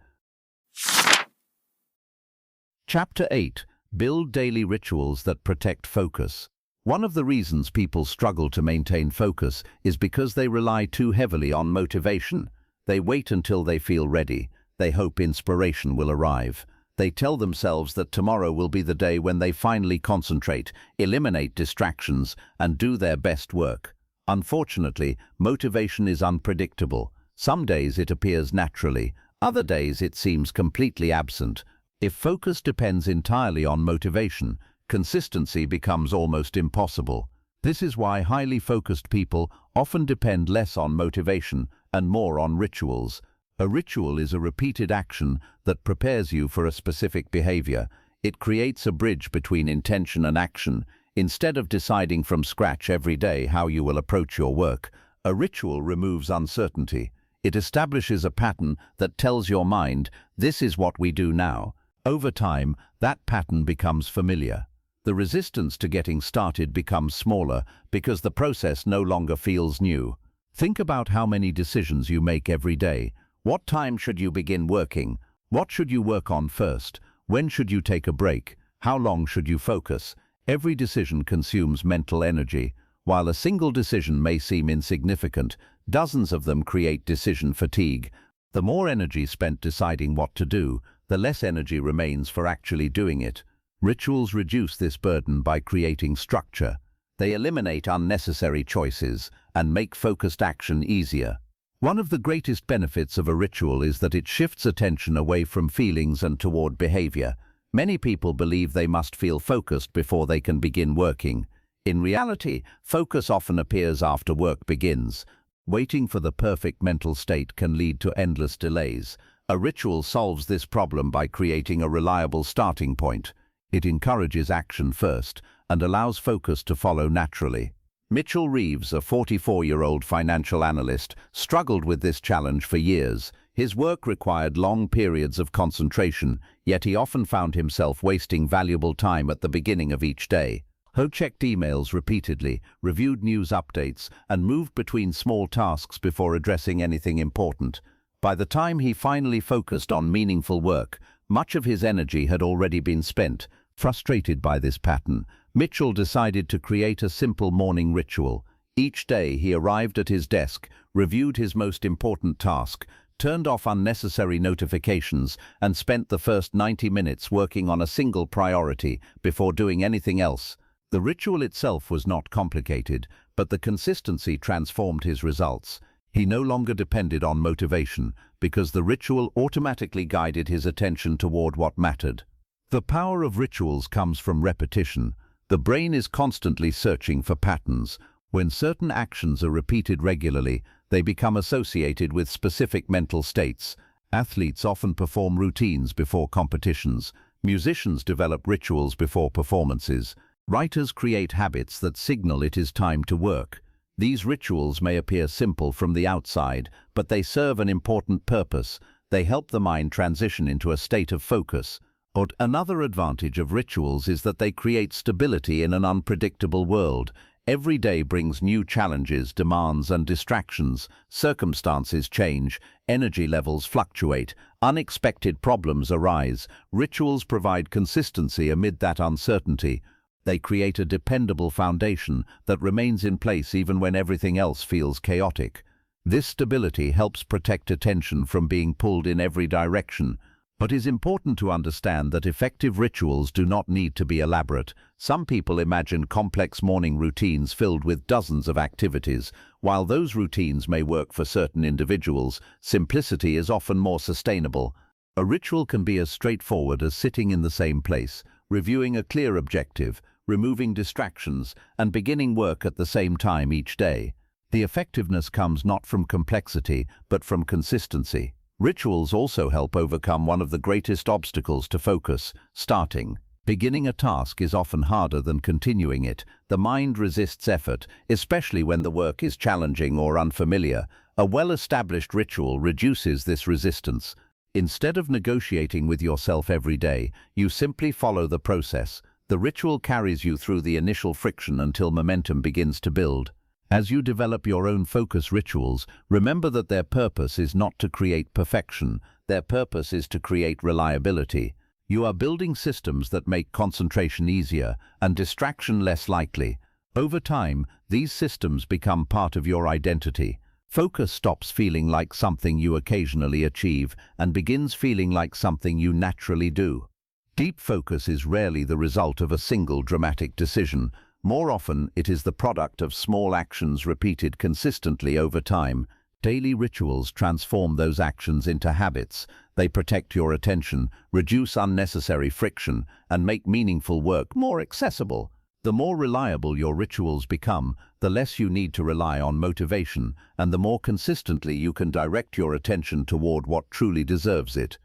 Chapter 8. Build daily rituals that protect focus. One of the reasons people struggle to maintain focus is because they rely too heavily on motivation. They wait until they feel ready. They hope inspiration will arrive. They tell themselves that tomorrow will be the day when they finally concentrate, eliminate distractions, and do their best work. Unfortunately, motivation is unpredictable. Some days it appears naturally, other days it seems completely absent. If focus depends entirely on motivation, consistency becomes almost impossible. This is why highly focused people often depend less on motivation and more on rituals. A ritual is a repeated action that prepares you for a specific behavior. It creates a bridge between intention and action. Instead of deciding from scratch every day how you will approach your work, a ritual removes uncertainty. It establishes a pattern that tells your mind, this is what we do now. Over time, that pattern becomes familiar. The resistance to getting started becomes smaller because the process no longer feels new. Think about how many decisions you make every day. What time should you begin working? What should you work on first? When should you take a break? How long should you focus? Every decision consumes mental energy. While a single decision may seem insignificant, dozens of them create decision fatigue. The more energy spent deciding what to do, the less energy remains for actually doing it. Rituals reduce this burden by creating structure. They eliminate unnecessary choices and make focused action easier. One of the greatest benefits of a ritual is that it shifts attention away from feelings and toward behavior. Many people believe they must feel focused before they can begin working. In reality, focus often appears after work begins. Waiting for the perfect mental state can lead to endless delays. A ritual solves this problem by creating a reliable starting point. It encourages action first and allows focus to follow naturally. Mitchell Reeves, a 44-year-old financial analyst, struggled with this challenge for years. His work required long periods of concentration, yet he often found himself wasting valuable time at the beginning of each day. He checked emails repeatedly, reviewed news updates, and moved between small tasks before addressing anything important. By the time he finally focused on meaningful work, much of his energy had already been spent. Frustrated by this pattern, Mitchell decided to create a simple morning ritual. Each day he arrived at his desk, reviewed his most important task, turned off unnecessary notifications, and spent the first 90 minutes working on a single priority before doing anything else. The ritual itself was not complicated, but the consistency transformed his results. He no longer depended on motivation because the ritual automatically guided his attention toward what mattered. The power of rituals comes from repetition. The brain is constantly searching for patterns. When certain actions are repeated regularly, they become associated with specific mental states. Athletes often perform routines before competitions. Musicians develop rituals before performances. Writers create habits that signal it is time to work. These rituals may appear simple from the outside, but they serve an important purpose. They help the mind transition into a state of focus. But another advantage of rituals is that they create stability in an unpredictable world. Every day brings new challenges, demands, and distractions. Circumstances change, energy levels fluctuate, unexpected problems arise. Rituals provide consistency amid that uncertainty. They create a dependable foundation that remains in place even when everything else feels chaotic. This stability helps protect attention from being pulled in every direction. But it is important to understand that effective rituals do not need to be elaborate. Some people imagine complex morning routines filled with dozens of activities. While those routines may work for certain individuals, simplicity is often more sustainable. A ritual can be as straightforward as sitting in the same place, reviewing a clear objective, removing distractions, and beginning work at the same time each day. The effectiveness comes not from complexity, but from consistency. Rituals also help overcome one of the greatest obstacles to focus, starting. Beginning a task is often harder than continuing it. The mind resists effort, especially when the work is challenging or unfamiliar. A well-established ritual reduces this resistance. Instead of negotiating with yourself every day, you simply follow the process. The ritual carries you through the initial friction until momentum begins to build. As you develop your own focus rituals, remember that their purpose is not to create perfection. Their purpose is to create reliability. You are building systems that make concentration easier and distraction less likely. Over time, these systems become part of your identity. Focus stops feeling like something you occasionally achieve and begins feeling like something you naturally do. Deep focus is rarely the result of a single dramatic decision. More often, it is the product of small actions repeated consistently over time. Daily rituals transform those actions into habits. They protect your attention, reduce unnecessary friction, and make meaningful work more accessible. The more reliable your rituals become, the less you need to rely on motivation, and the more consistently you can direct your attention toward what truly deserves it.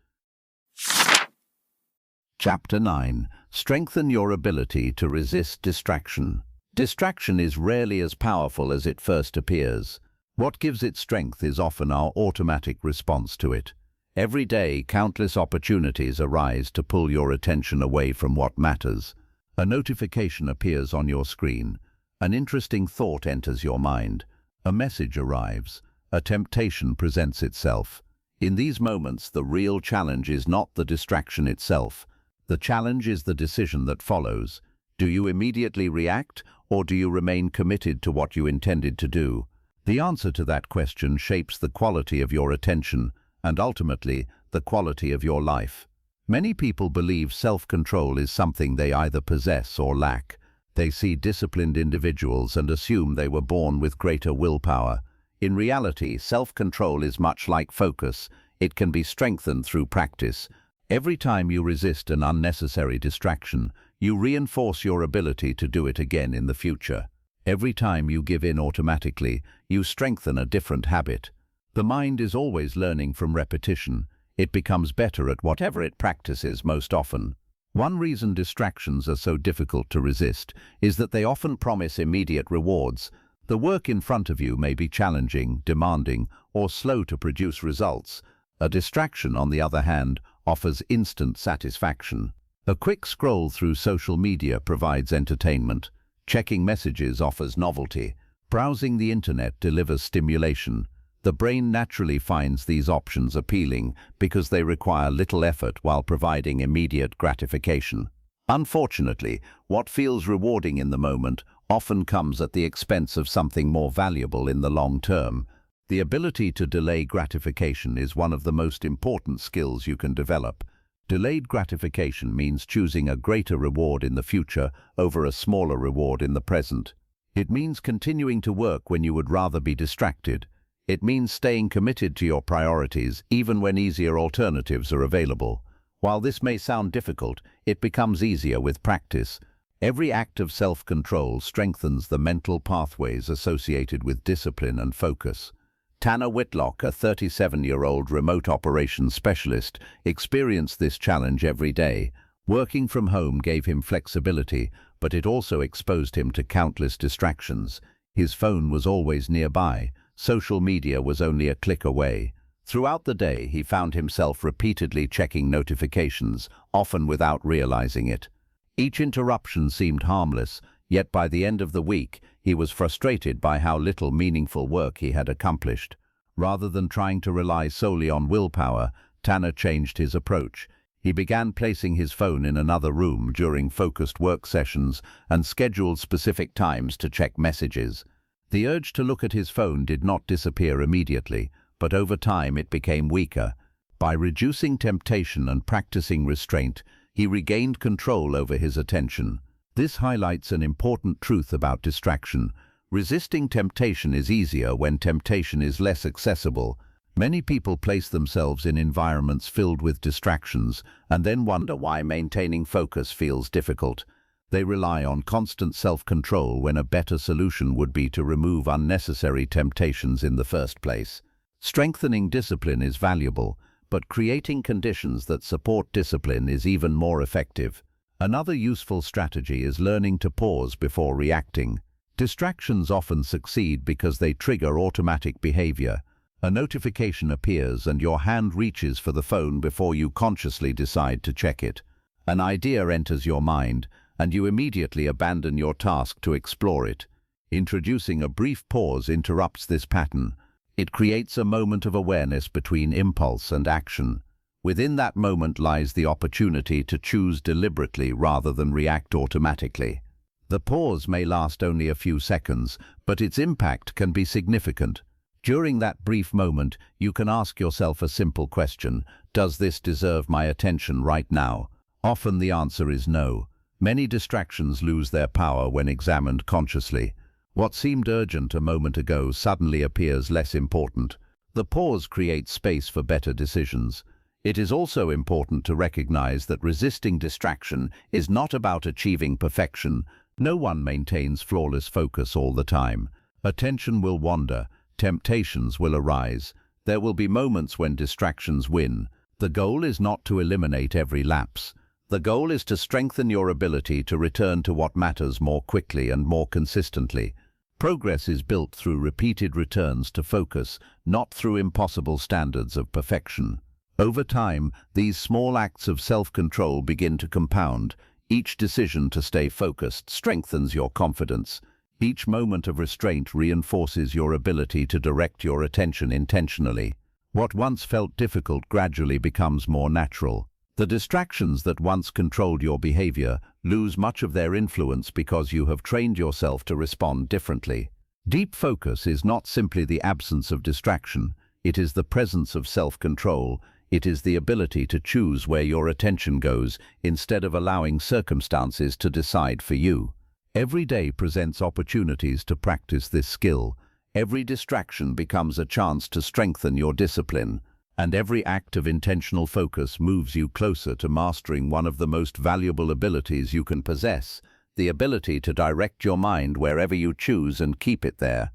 Chapter 9. Strengthen your ability to resist distraction. Distraction is rarely as powerful as it first appears. What gives it strength is often our automatic response to it. Every day, countless opportunities arise to pull your attention away from what matters. A notification appears on your screen. An interesting thought enters your mind. A message arrives. A temptation presents itself. In these moments, the real challenge is not the distraction itself. The challenge is the decision that follows. Do you immediately react, or do you remain committed to what you intended to do? The answer to that question shapes the quality of your attention, and ultimately, the quality of your life. Many people believe self-control is something they either possess or lack. They see disciplined individuals and assume they were born with greater willpower. In reality, self-control is much like focus. It can be strengthened through practice. Every time you resist an unnecessary distraction, you reinforce your ability to do it again in the future. Every time you give in automatically, you strengthen a different habit. The mind is always learning from repetition. It becomes better at whatever it practices most often. One reason distractions are so difficult to resist is that they often promise immediate rewards. The work in front of you may be challenging, demanding, or slow to produce results. A distraction, on the other hand, offers instant satisfaction. A quick scroll through social media provides entertainment. Checking messages offers novelty. Browsing the internet delivers stimulation. The brain naturally finds these options appealing because they require little effort while providing immediate gratification. Unfortunately, what feels rewarding in the moment often comes at the expense of something more valuable in the long term. The ability to delay gratification is one of the most important skills you can develop. Delayed gratification means choosing a greater reward in the future over a smaller reward in the present. It means continuing to work when you would rather be distracted. It means staying committed to your priorities even when easier alternatives are available. While this may sound difficult, it becomes easier with practice. Every act of self-control strengthens the mental pathways associated with discipline and focus. Tanner Whitlock, a 37-year-old remote operations specialist, experienced this challenge every day. Working from home gave him flexibility, but it also exposed him to countless distractions. His phone was always nearby. Social media was only a click away. Throughout the day, he found himself repeatedly checking notifications, often without realizing it. Each interruption seemed harmless, yet by the end of the week, he was frustrated by how little meaningful work he had accomplished. Rather than trying to rely solely on willpower, Tanner changed his approach. He began placing his phone in another room during focused work sessions and scheduled specific times to check messages. The urge to look at his phone did not disappear immediately, but over time it became weaker. By reducing temptation and practicing restraint, he regained control over his attention. This highlights an important truth about distraction. Resisting temptation is easier when temptation is less accessible. Many people place themselves in environments filled with distractions and then wonder why maintaining focus feels difficult. They rely on constant self-control when a better solution would be to remove unnecessary temptations in the first place. Strengthening discipline is valuable, but creating conditions that support discipline is even more effective. Another useful strategy is learning to pause before reacting. Distractions often succeed because they trigger automatic behavior. A notification appears and your hand reaches for the phone before you consciously decide to check it. An idea enters your mind, and you immediately abandon your task to explore it. Introducing a brief pause interrupts this pattern. It creates a moment of awareness between impulse and action. Within that moment lies the opportunity to choose deliberately rather than react automatically. The pause may last only a few seconds, but its impact can be significant. During that brief moment, you can ask yourself a simple question: does this deserve my attention right now? Often the answer is no. Many distractions lose their power when examined consciously. What seemed urgent a moment ago suddenly appears less important. The pause creates space for better decisions. It is also important to recognize that resisting distraction is not about achieving perfection. No one maintains flawless focus all the time. Attention will wander. Temptations will arise. There will be moments when distractions win. The goal is not to eliminate every lapse. The goal is to strengthen your ability to return to what matters more quickly and more consistently. Progress is built through repeated returns to focus, not through impossible standards of perfection. Over time, these small acts of self-control begin to compound. Each decision to stay focused strengthens your confidence. Each moment of restraint reinforces your ability to direct your attention intentionally. What once felt difficult gradually becomes more natural. The distractions that once controlled your behavior lose much of their influence because you have trained yourself to respond differently. Deep focus is not simply the absence of distraction. It is the presence of self-control. It is the ability to choose where your attention goes instead of allowing circumstances to decide for you. Every day presents opportunities to practice this skill. Every distraction becomes a chance to strengthen your discipline. And every act of intentional focus moves you closer to mastering one of the most valuable abilities you can possess, the ability to direct your mind wherever you choose and keep it there.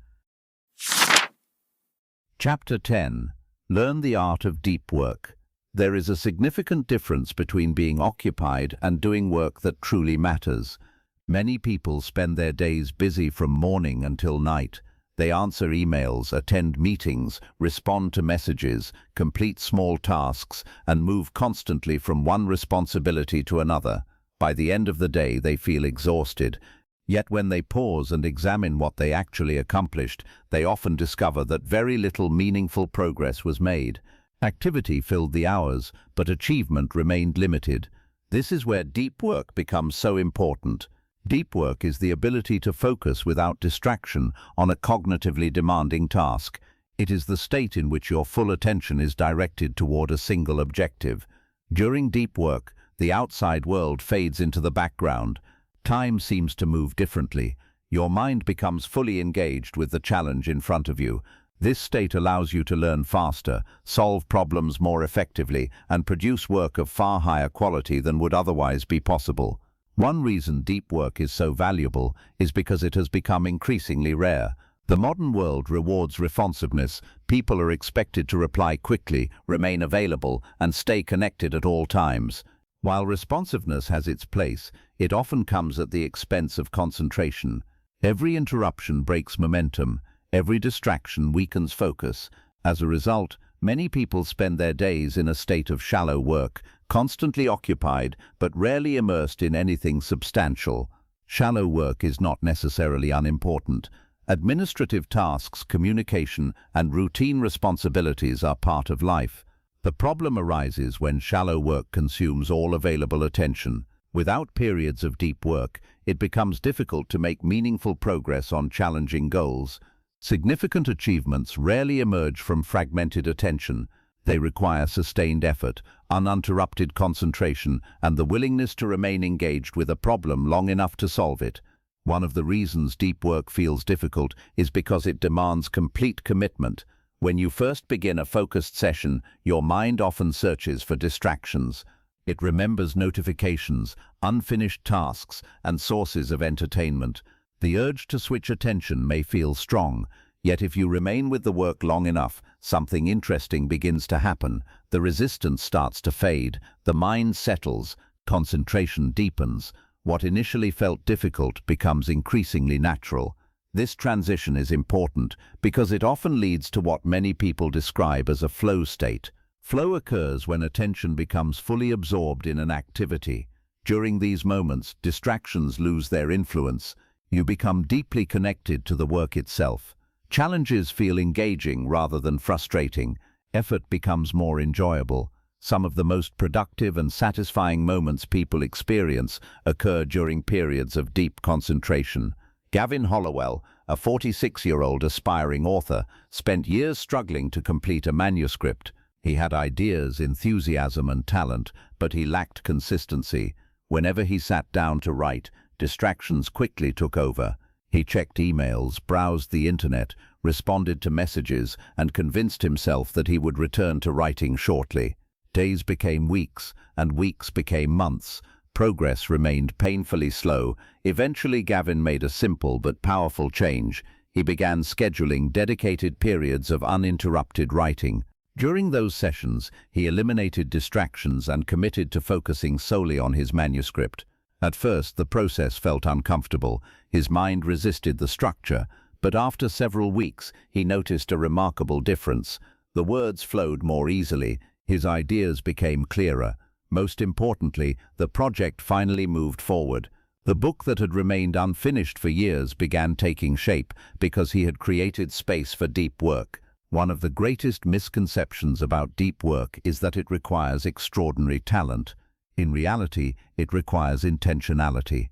Chapter 10. Learn the art of deep work. There is a significant difference between being occupied and doing work that truly matters. Many people spend their days busy from morning until night. They answer emails, attend meetings, respond to messages, complete small tasks, and move constantly from one responsibility to another. By the end of the day, they feel exhausted. Yet when they pause and examine what they actually accomplished, they often discover that very little meaningful progress was made. Activity filled the hours, but achievement remained limited. This is where deep work becomes so important. Deep work is the ability to focus without distraction on a cognitively demanding task. It is the state in which your full attention is directed toward a single objective. During deep work, the outside world fades into the background. Time seems to move differently. Your mind becomes fully engaged with the challenge in front of you. This state allows you to learn faster, solve problems more effectively, and produce work of far higher quality than would otherwise be possible. One reason deep work is so valuable is because it has become increasingly rare. The modern world rewards responsiveness. People are expected to reply quickly, remain available, and stay connected at all times. While responsiveness has its place, it often comes at the expense of concentration. Every interruption breaks momentum, every distraction weakens focus. As a result, many people spend their days in a state of shallow work, constantly occupied but rarely immersed in anything substantial. Shallow work is not necessarily unimportant. Administrative tasks, communication, and routine responsibilities are part of life. The problem arises when shallow work consumes all available attention. Without periods of deep work, it becomes difficult to make meaningful progress on challenging goals. Significant achievements rarely emerge from fragmented attention. They require sustained effort, uninterrupted concentration, and the willingness to remain engaged with a problem long enough to solve it. One of the reasons deep work feels difficult is because it demands complete commitment. When you first begin a focused session, your mind often searches for distractions. It remembers notifications, unfinished tasks, and sources of entertainment. The urge to switch attention may feel strong, yet if you remain with the work long enough, something interesting begins to happen. The resistance starts to fade, the mind settles, concentration deepens. What initially felt difficult becomes increasingly natural. This transition is important because it often leads to what many people describe as a flow state. Flow occurs when attention becomes fully absorbed in an activity. During these moments, distractions lose their influence. You become deeply connected to the work itself. Challenges feel engaging rather than frustrating. Effort becomes more enjoyable. Some of the most productive and satisfying moments people experience occur during periods of deep concentration. Gavin Hollowell, a 46-year-old aspiring author, spent years struggling to complete a manuscript. He had ideas, enthusiasm, and talent, but he lacked consistency. Whenever he sat down to write, distractions quickly took over. He checked emails, browsed the internet, responded to messages, and convinced himself that he would return to writing shortly. Days became weeks, and weeks became months. Progress remained painfully slow. Eventually, Gavin made a simple but powerful change. He began scheduling dedicated periods of uninterrupted writing. During those sessions, he eliminated distractions and committed to focusing solely on his manuscript. At first, the process felt uncomfortable. His mind resisted the structure, but after several weeks, he noticed a remarkable difference. The words flowed more easily. His ideas became clearer. Most importantly, the project finally moved forward. The book that had remained unfinished for years began taking shape because he had created space for deep work. One of the greatest misconceptions about deep work is that it requires extraordinary talent. In reality, it requires intentionality.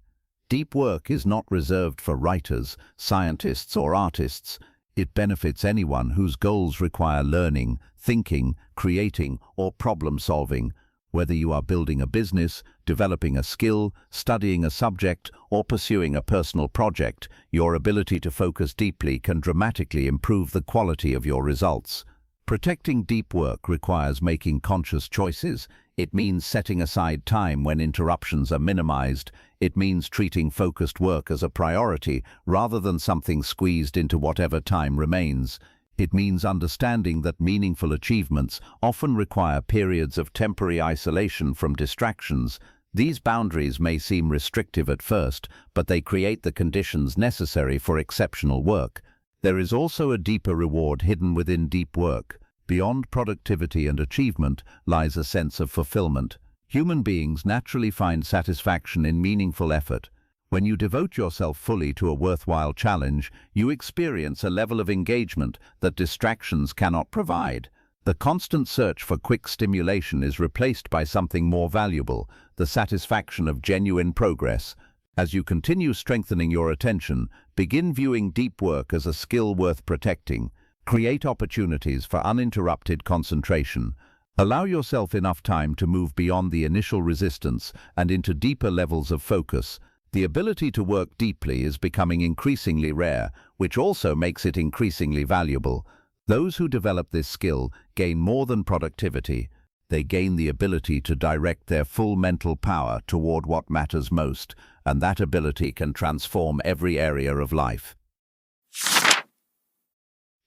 Deep work is not reserved for writers, scientists, or artists. It benefits anyone whose goals require learning, thinking, creating, or problem-solving. Whether you are building a business, developing a skill, studying a subject, or pursuing a personal project, your ability to focus deeply can dramatically improve the quality of your results. Protecting deep work requires making conscious choices. It means setting aside time when interruptions are minimized. It means treating focused work as a priority rather than something squeezed into whatever time remains. It means understanding that meaningful achievements often require periods of temporary isolation from distractions. These boundaries may seem restrictive at first, but they create the conditions necessary for exceptional work. There is also a deeper reward hidden within deep work. Beyond productivity and achievement lies a sense of fulfillment. Human beings naturally find satisfaction in meaningful effort. When you devote yourself fully to a worthwhile challenge, you experience a level of engagement that distractions cannot provide. The constant search for quick stimulation is replaced by something more valuable, the satisfaction of genuine progress. As you continue strengthening your attention, begin viewing deep work as a skill worth protecting. Create opportunities for uninterrupted concentration. Allow yourself enough time to move beyond the initial resistance and into deeper levels of focus. The ability to work deeply is becoming increasingly rare, which also makes it increasingly valuable. Those who develop this skill gain more than productivity. They gain the ability to direct their full mental power toward what matters most, and that ability can transform every area of life.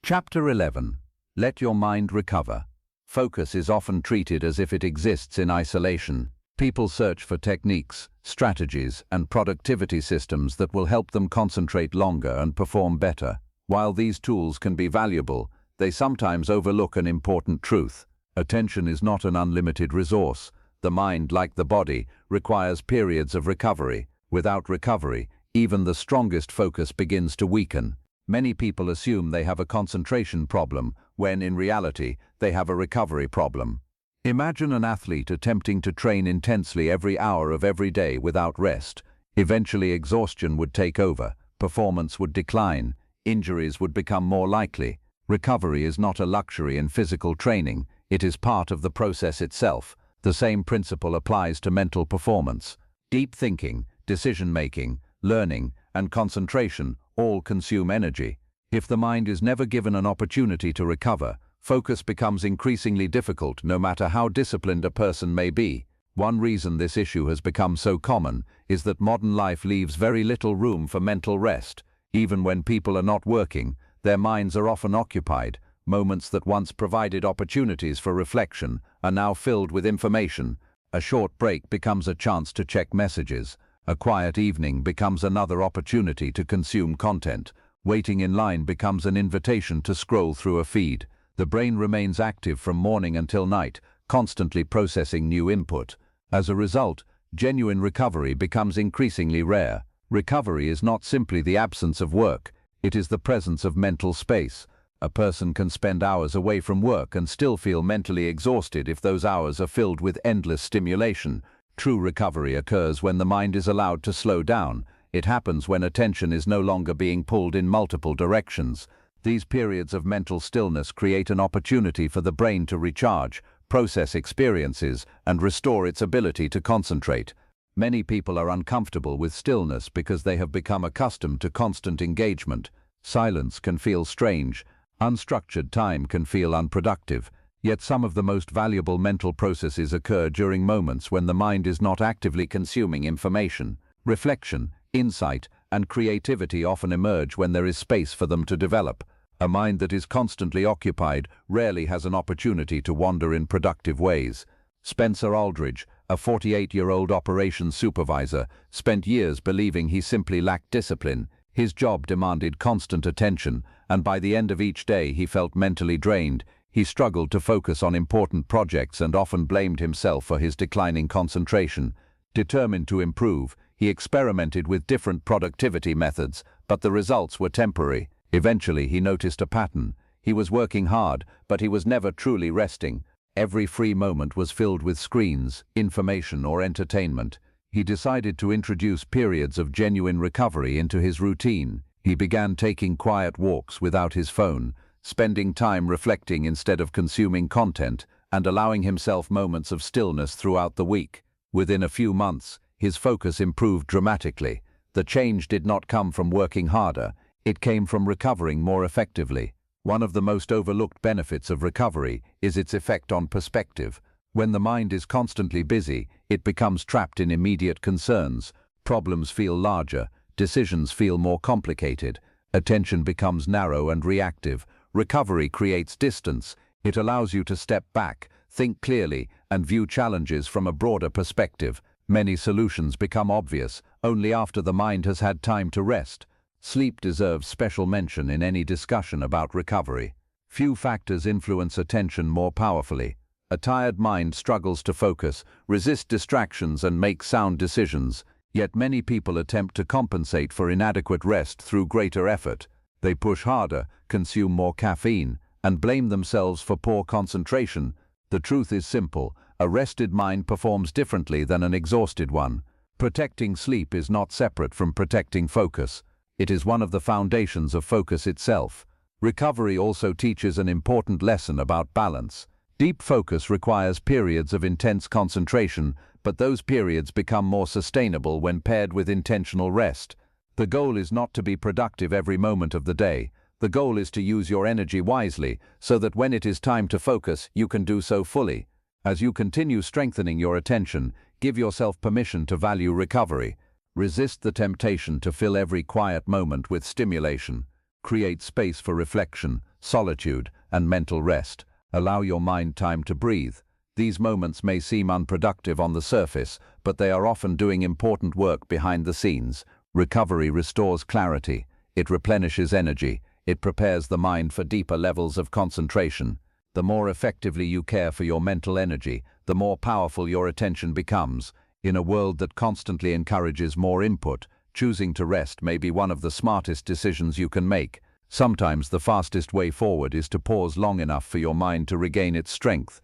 Chapter 11. Let your mind recover. Focus is often treated as if it exists in isolation. People search for techniques, strategies, and productivity systems that will help them concentrate longer and perform better. While these tools can be valuable, they sometimes overlook an important truth. Attention is not an unlimited resource. The mind, like the body, requires periods of recovery. Without recovery, even the strongest focus begins to weaken. Many people assume they have a concentration problem, when in reality, they have a recovery problem. Imagine an athlete attempting to train intensely every hour of every day without rest. Eventually, exhaustion would take over, performance would decline, injuries would become more likely. Recovery is not a luxury in physical training, it is part of the process itself. The same principle applies to mental performance. Deep thinking, decision-making, learning, and concentration all consume energy. If the mind is never given an opportunity to recover, focus becomes increasingly difficult no matter how disciplined a person may be. One reason this issue has become so common is that modern life leaves very little room for mental rest. Even when people are not working, their minds are often occupied. Moments that once provided opportunities for reflection are now filled with information. A short break becomes a chance to check messages. A quiet evening becomes another opportunity to consume content. Waiting in line becomes an invitation to scroll through a feed. The brain remains active from morning until night, constantly processing new input. As a result, genuine recovery becomes increasingly rare. Recovery is not simply the absence of work, it is the presence of mental space. A person can spend hours away from work and still feel mentally exhausted if those hours are filled with endless stimulation. True recovery occurs when the mind is allowed to slow down. It happens when attention is no longer being pulled in multiple directions. These periods of mental stillness create an opportunity for the brain to recharge, process experiences, and restore its ability to concentrate. Many people are uncomfortable with stillness because they have become accustomed to constant engagement. Silence can feel strange. Unstructured time can feel unproductive. Yet some of the most valuable mental processes occur during moments when the mind is not actively consuming information. Reflection, insight, and creativity often emerge when there is space for them to develop. A mind that is constantly occupied rarely has an opportunity to wander in productive ways. Spencer Aldridge, a 48-year-old operations supervisor, spent years believing he simply lacked discipline. His job demanded constant attention, and by the end of each day he felt mentally drained. He struggled to focus on important projects and often blamed himself for his declining concentration. Determined to improve, he experimented with different productivity methods, but the results were temporary. Eventually, he noticed a pattern. He was working hard, but he was never truly resting. Every free moment was filled with screens, information, or entertainment. He decided to introduce periods of genuine recovery into his routine. He began taking quiet walks without his phone, spending time reflecting instead of consuming content, and allowing himself moments of stillness throughout the week. Within a few months, his focus improved dramatically. The change did not come from working harder. It came from recovering more effectively. One of the most overlooked benefits of recovery is its effect on perspective. When the mind is constantly busy, it becomes trapped in immediate concerns. Problems feel larger, decisions feel more complicated, attention becomes narrow and reactive. Recovery creates distance. It allows you to step back, think clearly, and view challenges from a broader perspective. Many solutions become obvious only after the mind has had time to rest. Sleep deserves special mention in any discussion about recovery. Few factors influence attention more powerfully. A tired mind struggles to focus, resist distractions, and make sound decisions. Yet many people attempt to compensate for inadequate rest through greater effort. They push harder, consume more caffeine, and blame themselves for poor concentration. The truth is simple: a rested mind performs differently than an exhausted one. Protecting sleep is not separate from protecting focus. It is one of the foundations of focus itself. Recovery also teaches an important lesson about balance. Deep focus requires periods of intense concentration, but those periods become more sustainable when paired with intentional rest. The goal is not to be productive every moment of the day. The goal is to use your energy wisely, so that when it is time to focus, you can do so fully. As you continue strengthening your attention, give yourself permission to value recovery. Resist the temptation to fill every quiet moment with stimulation. Create space for reflection, solitude, and mental rest. Allow your mind time to breathe. These moments may seem unproductive on the surface, but they are often doing important work behind the scenes. Recovery restores clarity, it replenishes energy, it prepares the mind for deeper levels of concentration. The more effectively you care for your mental energy, the more powerful your attention becomes. In a world that constantly encourages more input, choosing to rest may be one of the smartest decisions you can make. Sometimes the fastest way forward is to pause long enough for your mind to regain its strength.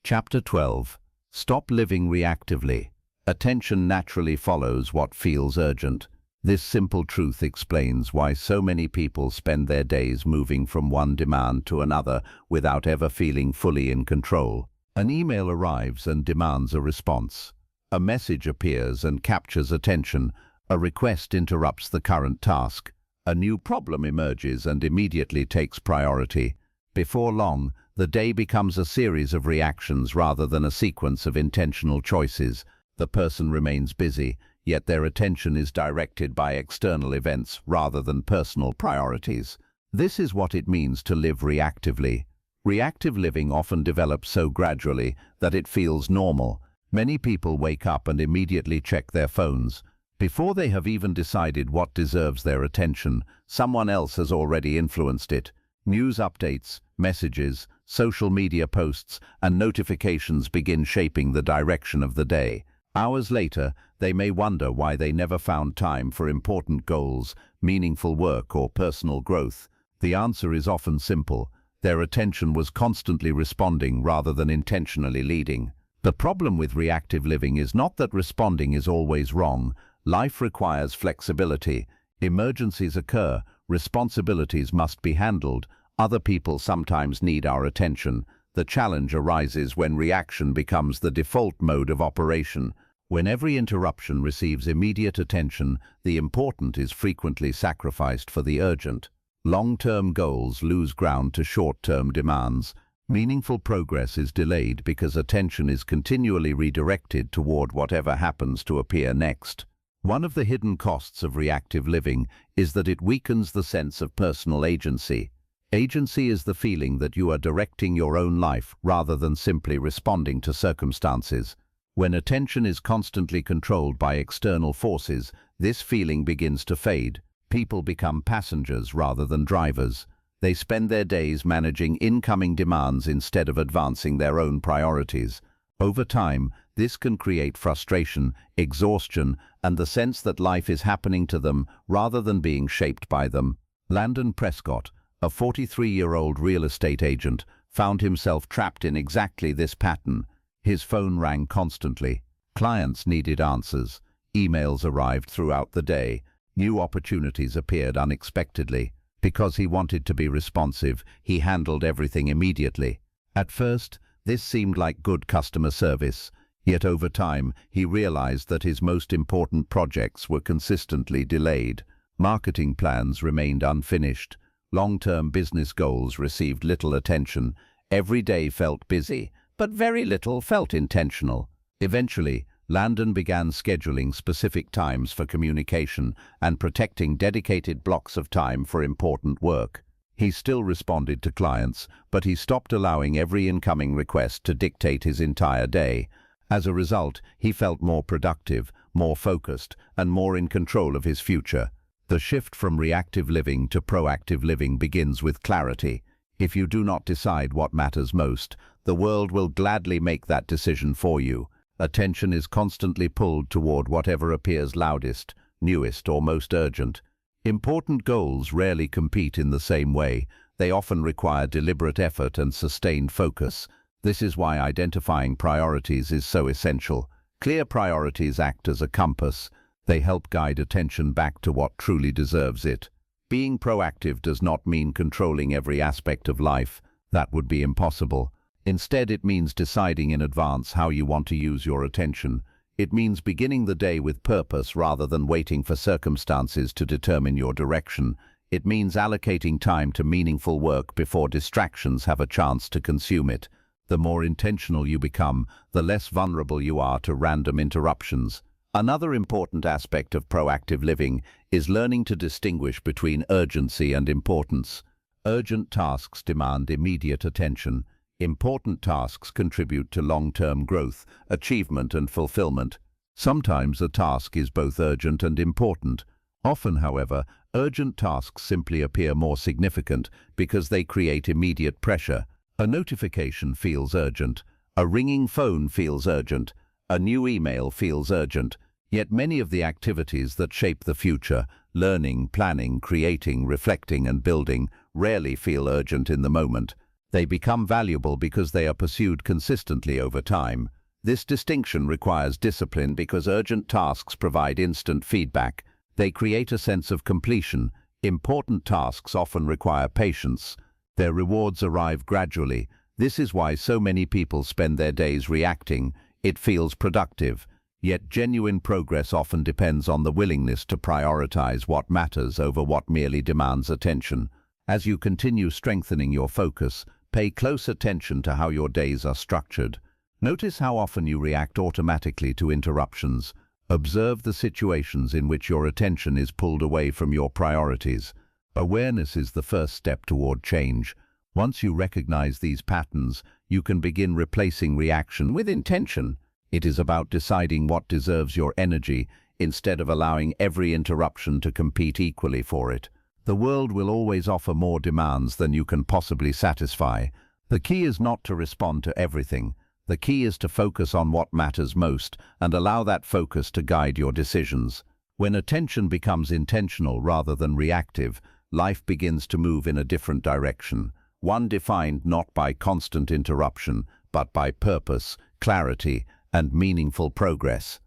Chapter 12. Stop living reactively. Attention naturally follows what feels urgent. This simple truth explains why so many people spend their days moving from one demand to another without ever feeling fully in control. An email arrives and demands a response. A message appears and captures attention. A request interrupts the current task. A new problem emerges and immediately takes priority. Before long, the day becomes a series of reactions rather than a sequence of intentional choices. The person remains busy, yet their attention is directed by external events rather than personal priorities. This is what it means to live reactively. Reactive living often develops so gradually that it feels normal. Many people wake up and immediately check their phones. Before they have even decided what deserves their attention, someone else has already influenced it. News updates, messages, social media posts, and notifications begin shaping the direction of the day. Hours later, they may wonder why they never found time for important goals, meaningful work, or personal growth. The answer is often simple. Their attention was constantly responding rather than intentionally leading. The problem with reactive living is not that responding is always wrong. Life requires flexibility. Emergencies occur. Responsibilities must be handled. Other people sometimes need our attention. The challenge arises when reaction becomes the default mode of operation. When every interruption receives immediate attention, the important is frequently sacrificed for the urgent. Long-term goals lose ground to short-term demands. Meaningful progress is delayed because attention is continually redirected toward whatever happens to appear next. One of the hidden costs of reactive living is that it weakens the sense of personal agency. Agency is the feeling that you are directing your own life rather than simply responding to circumstances. When attention is constantly controlled by external forces, this feeling begins to fade. People become passengers rather than drivers. They spend their days managing incoming demands instead of advancing their own priorities. Over time, this can create frustration, exhaustion, and the sense that life is happening to them rather than being shaped by them. Landon Prescott, a 43-year-old real estate agent, found himself trapped in exactly this pattern. His phone rang constantly. Clients needed answers. Emails arrived throughout the day. New opportunities appeared unexpectedly. Because he wanted to be responsive, he handled everything immediately. At first, this seemed like good customer service. Yet over time, he realized that his most important projects were consistently delayed. Marketing plans remained unfinished. Long-term business goals received little attention. Every day felt busy, but very little felt intentional. Eventually, Landon began scheduling specific times for communication and protecting dedicated blocks of time for important work. He still responded to clients, but he stopped allowing every incoming request to dictate his entire day. As a result, he felt more productive, more focused, and more in control of his future. The shift from reactive living to proactive living begins with clarity. If you do not decide what matters most, the world will gladly make that decision for you. Attention is constantly pulled toward whatever appears loudest, newest, or most urgent. Important goals rarely compete in the same way. They often require deliberate effort and sustained focus. This is why identifying priorities is so essential. Clear priorities act as a compass. They help guide attention back to what truly deserves it. Being proactive does not mean controlling every aspect of life. That would be impossible. Instead, it means deciding in advance how you want to use your attention. It means beginning the day with purpose rather than waiting for circumstances to determine your direction. It means allocating time to meaningful work before distractions have a chance to consume it. The more intentional you become, the less vulnerable you are to random interruptions. Another important aspect of proactive living is learning to distinguish between urgency and importance. Urgent tasks demand immediate attention. Important tasks contribute to long-term growth, achievement and fulfillment. Sometimes a task is both urgent and important. Often, however, urgent tasks simply appear more significant because they create immediate pressure. A notification feels urgent. A ringing phone feels urgent. A new email feels urgent. Yet many of the activities that shape the future, learning, planning, creating, reflecting and building, rarely feel urgent in the moment. They become valuable because they are pursued consistently over time. This distinction requires discipline because urgent tasks provide instant feedback. They create a sense of completion. Important tasks often require patience. Their rewards arrive gradually. This is why so many people spend their days reacting. It feels productive. Yet genuine progress often depends on the willingness to prioritize what matters over what merely demands attention. As you continue strengthening your focus, pay close attention to how your days are structured. Notice how often you react automatically to interruptions. Observe the situations in which your attention is pulled away from your priorities. Awareness is the first step toward change. Once you recognize these patterns, you can begin replacing reaction with intention. It is about deciding what deserves your energy instead of allowing every interruption to compete equally for it. The world will always offer more demands than you can possibly satisfy. The key is not to respond to everything. The key is to focus on what matters most and allow that focus to guide your decisions. When attention becomes intentional rather than reactive, life begins to move in a different direction, one defined not by constant interruption, but by purpose, clarity, and meaningful progress.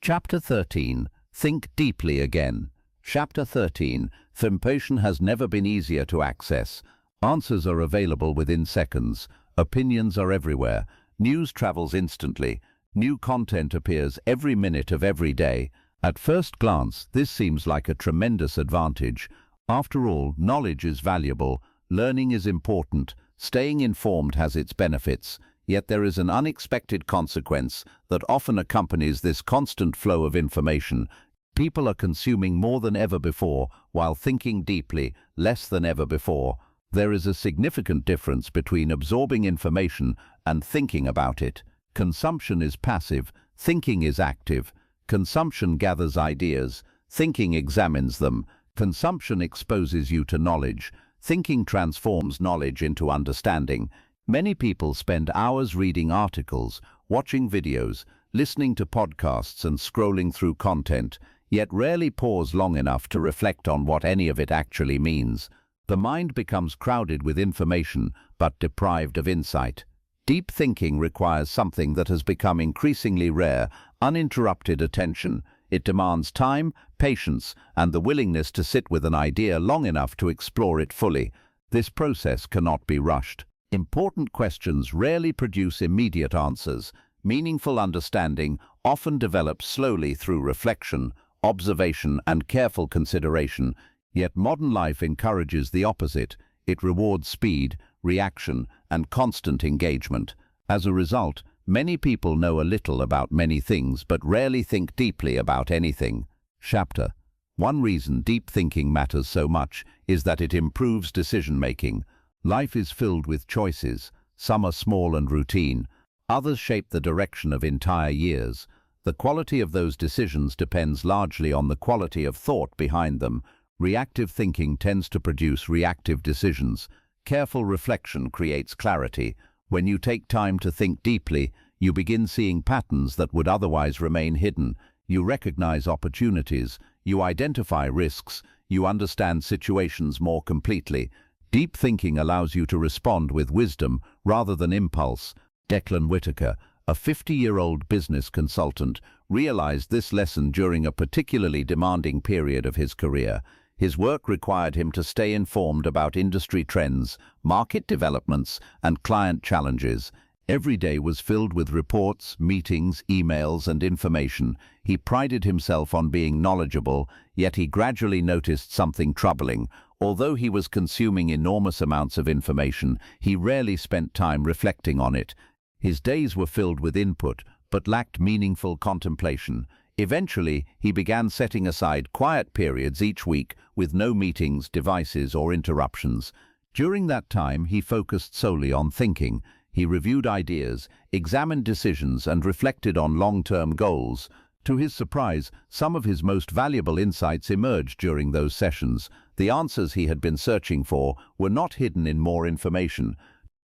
Chapter 13. Think deeply again. Chapter 13. Information has never been easier to access. Answers are available within seconds. Opinions are everywhere. News travels instantly. New content appears every minute of every day. At first glance, this seems like a tremendous advantage. After all, knowledge is valuable, learning is important, staying informed has its benefits. Yet there is an unexpected consequence that often accompanies this constant flow of information. People are consuming more than ever before, while thinking deeply less than ever before. There is a significant difference between absorbing information and thinking about it. Consumption is passive, thinking is active. Consumption gathers ideas, thinking examines them. Consumption exposes you to knowledge. Thinking transforms knowledge into understanding. Many people spend hours reading articles, watching videos, listening to podcasts and scrolling through content, yet rarely pause long enough to reflect on what any of it actually means. The mind becomes crowded with information, but deprived of insight. Deep thinking requires something that has become increasingly rare, uninterrupted attention. It demands time, patience, and the willingness to sit with an idea long enough to explore it fully. This process cannot be rushed. Important questions rarely produce immediate answers. Meaningful understanding often develops slowly through reflection, observation, and careful consideration. Yet modern life encourages the opposite. It rewards speed, reaction, and constant engagement. As a result, many people know a little about many things but rarely think deeply about anything. Chapter. One reason deep thinking matters so much is that it improves decision-making. Life is filled with choices. Some are small and routine. Others shape the direction of entire years. The quality of those decisions depends largely on the quality of thought behind them. Reactive thinking tends to produce reactive decisions. Careful reflection creates clarity. When you take time to think deeply, you begin seeing patterns that would otherwise remain hidden. You recognize opportunities. You identify risks. You understand situations more completely. Deep thinking allows you to respond with wisdom rather than impulse. Declan Whitaker, a 50-year-old business consultant, realized this lesson during a particularly demanding period of his career. His work required him to stay informed about industry trends, market developments, and client challenges. Every day was filled with reports, meetings, emails, and information. He prided himself on being knowledgeable, yet he gradually noticed something troubling. Although he was consuming enormous amounts of information, he rarely spent time reflecting on it. His days were filled with input, but lacked meaningful contemplation. Eventually, he began setting aside quiet periods each week with no meetings, devices, or interruptions. During that time, he focused solely on thinking. He reviewed ideas, examined decisions, and reflected on long-term goals. To his surprise, some of his most valuable insights emerged during those sessions. The answers he had been searching for were not hidden in more information.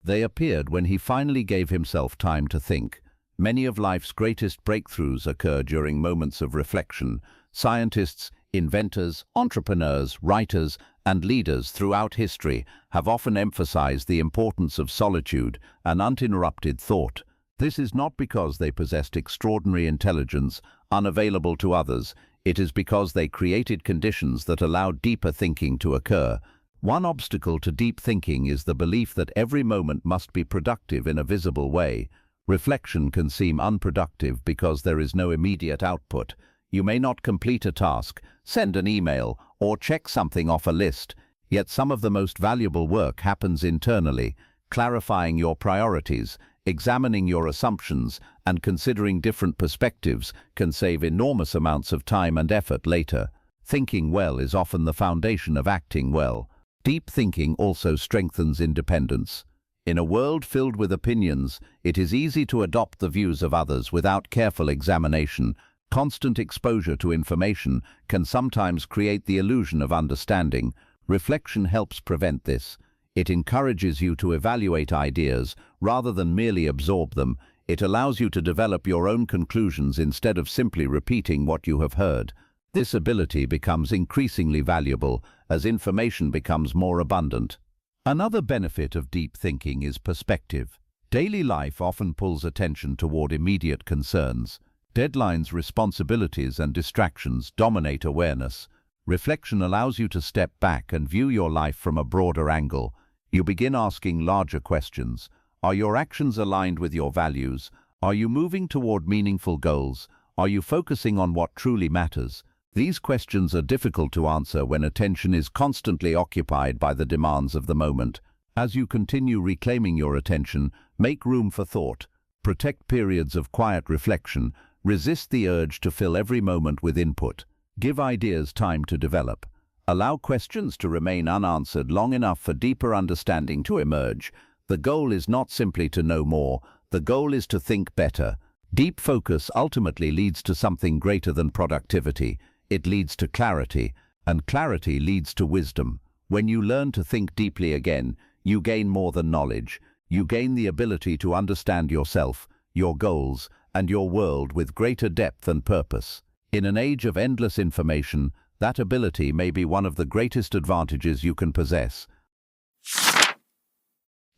They appeared when he finally gave himself time to think. Many of life's greatest breakthroughs occur during moments of reflection. Scientists, inventors, entrepreneurs, writers, and leaders throughout history have often emphasized the importance of solitude and uninterrupted thought. This is not because they possessed extraordinary intelligence unavailable to others. It is because they created conditions that allowed deeper thinking to occur. One obstacle to deep thinking is the belief that every moment must be productive in a visible way. Reflection can seem unproductive because there is no immediate output. You may not complete a task, send an email, or check something off a list, yet some of the most valuable work happens internally. Clarifying your priorities, examining your assumptions, and considering different perspectives can save enormous amounts of time and effort later. Thinking well is often the foundation of acting well. Deep thinking also strengthens independence. In a world filled with opinions, it is easy to adopt the views of others without careful examination. Constant exposure to information can sometimes create the illusion of understanding. Reflection helps prevent this. It encourages you to evaluate ideas rather than merely absorb them. It allows you to develop your own conclusions instead of simply repeating what you have heard. This ability becomes increasingly valuable as information becomes more abundant. Another benefit of deep thinking is perspective. Daily life often pulls attention toward immediate concerns. Deadlines, responsibilities, and distractions dominate awareness. Reflection allows you to step back and view your life from a broader angle. You begin asking larger questions. Are your actions aligned with your values? Are you moving toward meaningful goals? Are you focusing on what truly matters? These questions are difficult to answer when attention is constantly occupied by the demands of the moment. As you continue reclaiming your attention, make room for thought. Protect periods of quiet reflection. Resist the urge to fill every moment with input. Give ideas time to develop. Allow questions to remain unanswered long enough for deeper understanding to emerge. The goal is not simply to know more. The goal is to think better. Deep focus ultimately leads to something greater than productivity. It leads to clarity, and clarity leads to wisdom. When you learn to think deeply again, you gain more than knowledge. You gain the ability to understand yourself, your goals, and your world with greater depth and purpose. In an age of endless information, that ability may be one of the greatest advantages you can possess.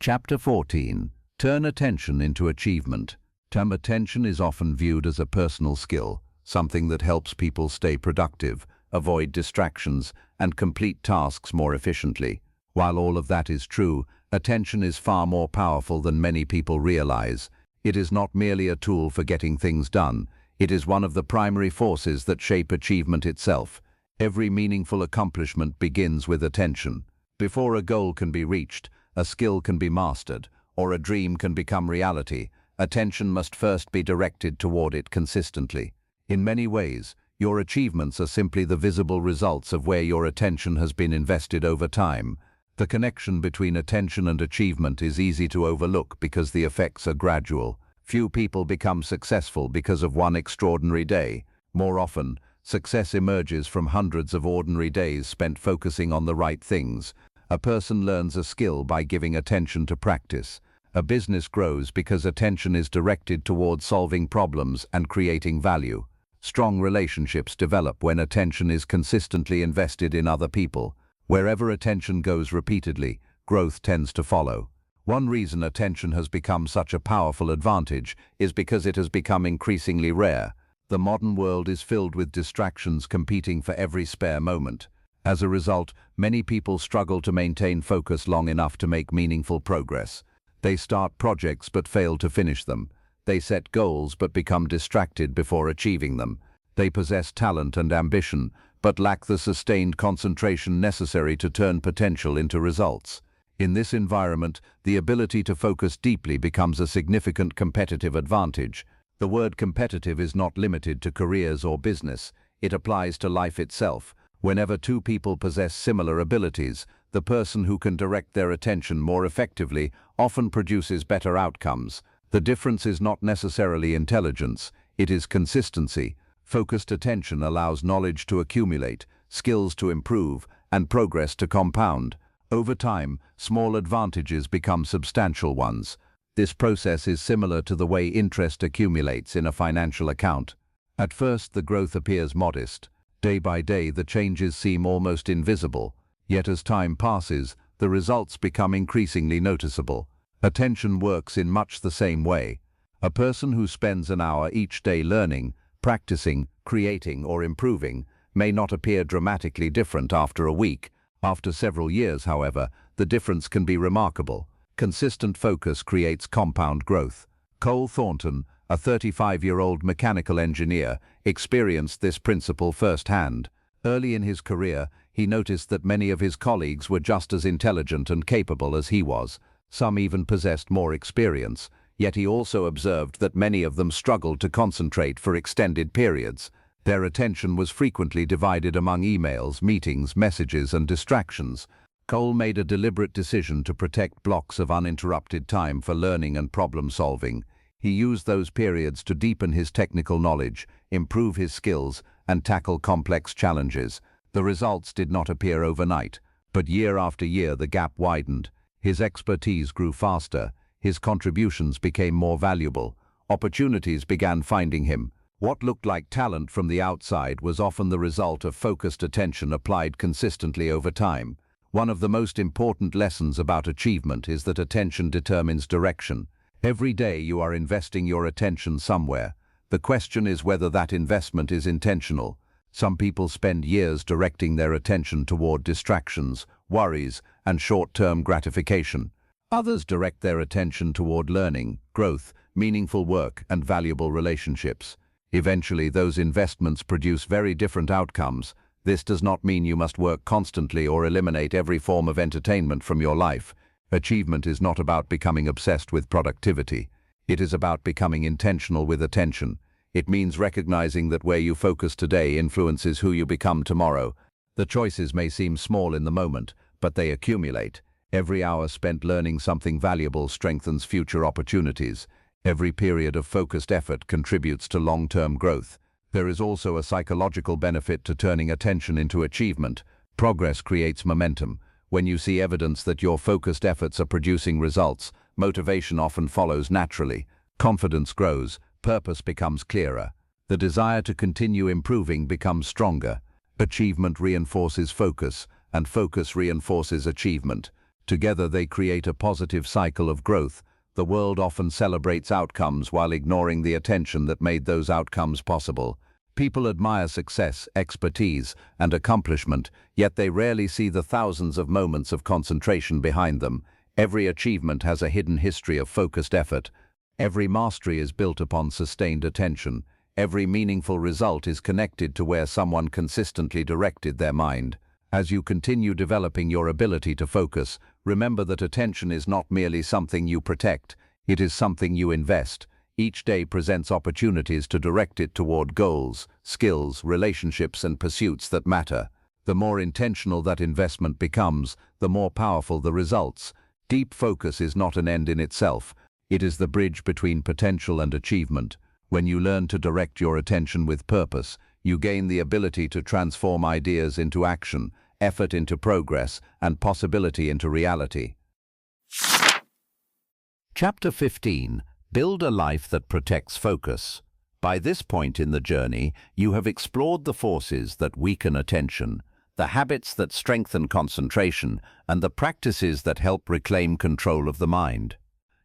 Chapter 14. Turn attention into achievement. Attention is often viewed as a personal skill, something that helps people stay productive, avoid distractions, and complete tasks more efficiently. While all of that is true, attention is far more powerful than many people realize. It is not merely a tool for getting things done. It is one of the primary forces that shape achievement itself. Every meaningful accomplishment begins with attention. Before a goal can be reached, a skill can be mastered, or a dream can become reality, attention must first be directed toward it consistently. In many ways, your achievements are simply the visible results of where your attention has been invested over time. The connection between attention and achievement is easy to overlook because the effects are gradual. Few people become successful because of one extraordinary day. More often, success emerges from hundreds of ordinary days spent focusing on the right things. A person learns a skill by giving attention to practice. A business grows because attention is directed toward solving problems and creating value. Strong relationships develop when attention is consistently invested in other people. Wherever attention goes repeatedly, growth tends to follow. One reason attention has become such a powerful advantage is because it has become increasingly rare. The modern world is filled with distractions competing for every spare moment. As a result, many people struggle to maintain focus long enough to make meaningful progress. They start projects but fail to finish them. They set goals but become distracted before achieving them. They possess talent and ambition, but lack the sustained concentration necessary to turn potential into results. In this environment, the ability to focus deeply becomes a significant competitive advantage. The word competitive is not limited to careers or business. It applies to life itself. Whenever two people possess similar abilities, the person who can direct their attention more effectively often produces better outcomes. The difference is not necessarily intelligence, it is consistency. Focused attention allows knowledge to accumulate, skills to improve, and progress to compound. Over time, small advantages become substantial ones. This process is similar to the way interest accumulates in a financial account. At first, the growth appears modest. Day by day, the changes seem almost invisible. Yet as time passes, the results become increasingly noticeable. Attention works in much the same way. A person who spends an hour each day learning, practicing, creating, or improving may not appear dramatically different after a week. After several years, however, the difference can be remarkable. Consistent focus creates compound growth. Cole Thornton, a 35-year-old mechanical engineer, experienced this principle firsthand. Early in his career, he noticed that many of his colleagues were just as intelligent and capable as he was. Some even possessed more experience. Yet he also observed that many of them struggled to concentrate for extended periods. Their attention was frequently divided among emails, meetings, messages, and distractions. Cole made a deliberate decision to protect blocks of uninterrupted time for learning and problem-solving. He used those periods to deepen his technical knowledge, improve his skills, and tackle complex challenges. The results did not appear overnight, but year after year the gap widened. His expertise grew faster. His contributions became more valuable. Opportunities began finding him. What looked like talent from the outside was often the result of focused attention applied consistently over time. One of the most important lessons about achievement is that attention determines direction. Every day you are investing your attention somewhere. The question is whether that investment is intentional. Some people spend years directing their attention toward distractions, worries, and short-term gratification. Others direct their attention toward learning, growth, meaningful work, and valuable relationships. Eventually, those investments produce very different outcomes. This does not mean you must work constantly or eliminate every form of entertainment from your life. Achievement is not about becoming obsessed with productivity. It is about becoming intentional with attention. It means recognizing that where you focus today influences who you become tomorrow. The choices may seem small in the moment, but they accumulate. Every hour spent learning something valuable strengthens future opportunities. Every period of focused effort contributes to long-term growth. There is also a psychological benefit to turning attention into achievement. Progress creates momentum. When you see evidence that your focused efforts are producing results, motivation often follows naturally. Confidence grows, purpose becomes clearer. The desire to continue improving becomes stronger. Achievement reinforces focus, and focus reinforces achievement. Together they create a positive cycle of growth. The world often celebrates outcomes while ignoring the attention that made those outcomes possible. People admire success, expertise, and accomplishment, yet they rarely see the thousands of moments of concentration behind them. Every achievement has a hidden history of focused effort. Every mastery is built upon sustained attention. Every meaningful result is connected to where someone consistently directed their mind. As you continue developing your ability to focus, remember that attention is not merely something you protect, it is something you invest. Each day presents opportunities to direct it toward goals, skills, relationships, and pursuits that matter. The more intentional that investment becomes, the more powerful the results. Deep focus is not an end in itself. It is the bridge between potential and achievement. When you learn to direct your attention with purpose, you gain the ability to transform ideas into action, effort into progress, and possibility into reality. Chapter 15. Build a life that protects focus. By this point in the journey, you have explored the forces that weaken attention, the habits that strengthen concentration, and the practices that help reclaim control of the mind.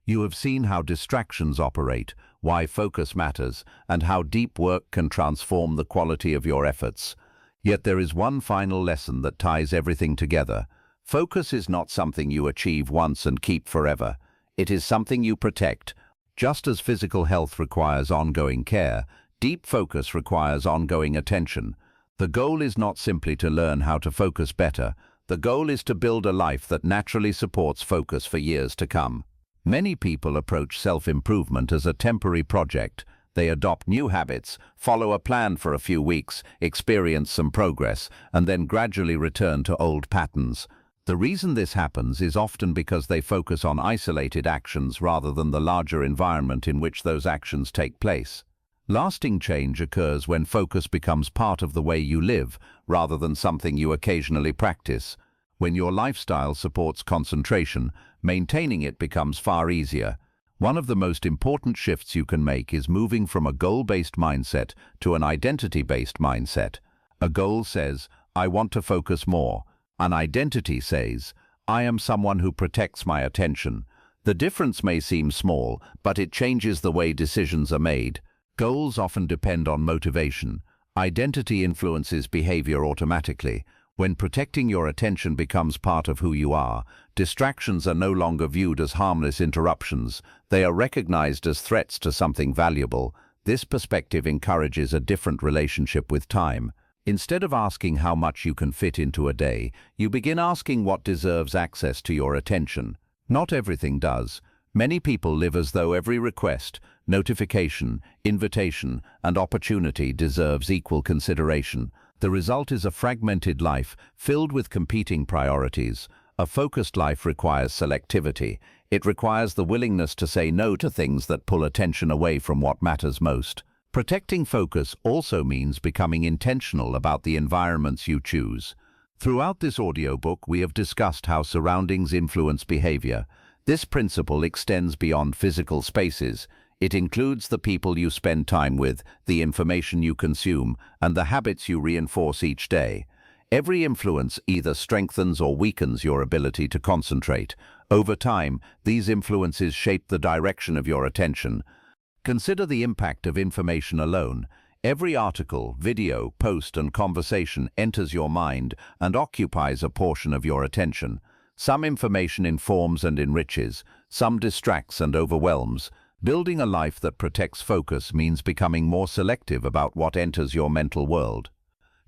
You have seen how distractions operate, why focus matters, and how deep work can transform the quality of your efforts. Yet there is one final lesson that ties everything together. Focus is not something you achieve once and keep forever. It is something you protect. Just as physical health requires ongoing care, deep focus requires ongoing attention. The goal is not simply to learn how to focus better. The goal is to build a life that naturally supports focus for years to come. Many people approach self-improvement as a temporary project. They adopt new habits, follow a plan for a few weeks, experience some progress, and then gradually return to old patterns. The reason this happens is often because they focus on isolated actions rather than the larger environment in which those actions take place. Lasting change occurs when focus becomes part of the way you live, rather than something you occasionally practice. When your lifestyle supports concentration, maintaining it becomes far easier. One of the most important shifts you can make is moving from a goal-based mindset to an identity-based mindset. A goal says, "I want to focus more." An identity says, "I am someone who protects my attention." The difference may seem small, but it changes the way decisions are made. Goals often depend on motivation. Identity influences behavior automatically. When protecting your attention becomes part of who you are, distractions are no longer viewed as harmless interruptions. They are recognized as threats to something valuable. This perspective encourages a different relationship with time. Instead of asking how much you can fit into a day, you begin asking what deserves access to your attention. Not everything does. Many people live as though every request, notification, invitation, and opportunity deserves equal consideration. The result is a fragmented life filled with competing priorities. A focused life requires selectivity. It requires the willingness to say no to things that pull attention away from what matters most. Protecting focus also means becoming intentional about the environments you choose. Throughout this audiobook, we have discussed how surroundings influence behavior. This principle extends beyond physical spaces. It includes the people you spend time with, the information you consume, and the habits you reinforce each day. Every influence either strengthens or weakens your ability to concentrate. Over time, these influences shape the direction of your attention. Consider the impact of information alone. Every article, video, post, and conversation enters your mind and occupies a portion of your attention. Some information informs and enriches, some distracts and overwhelms. Building a life that protects focus means becoming more selective about what enters your mental world.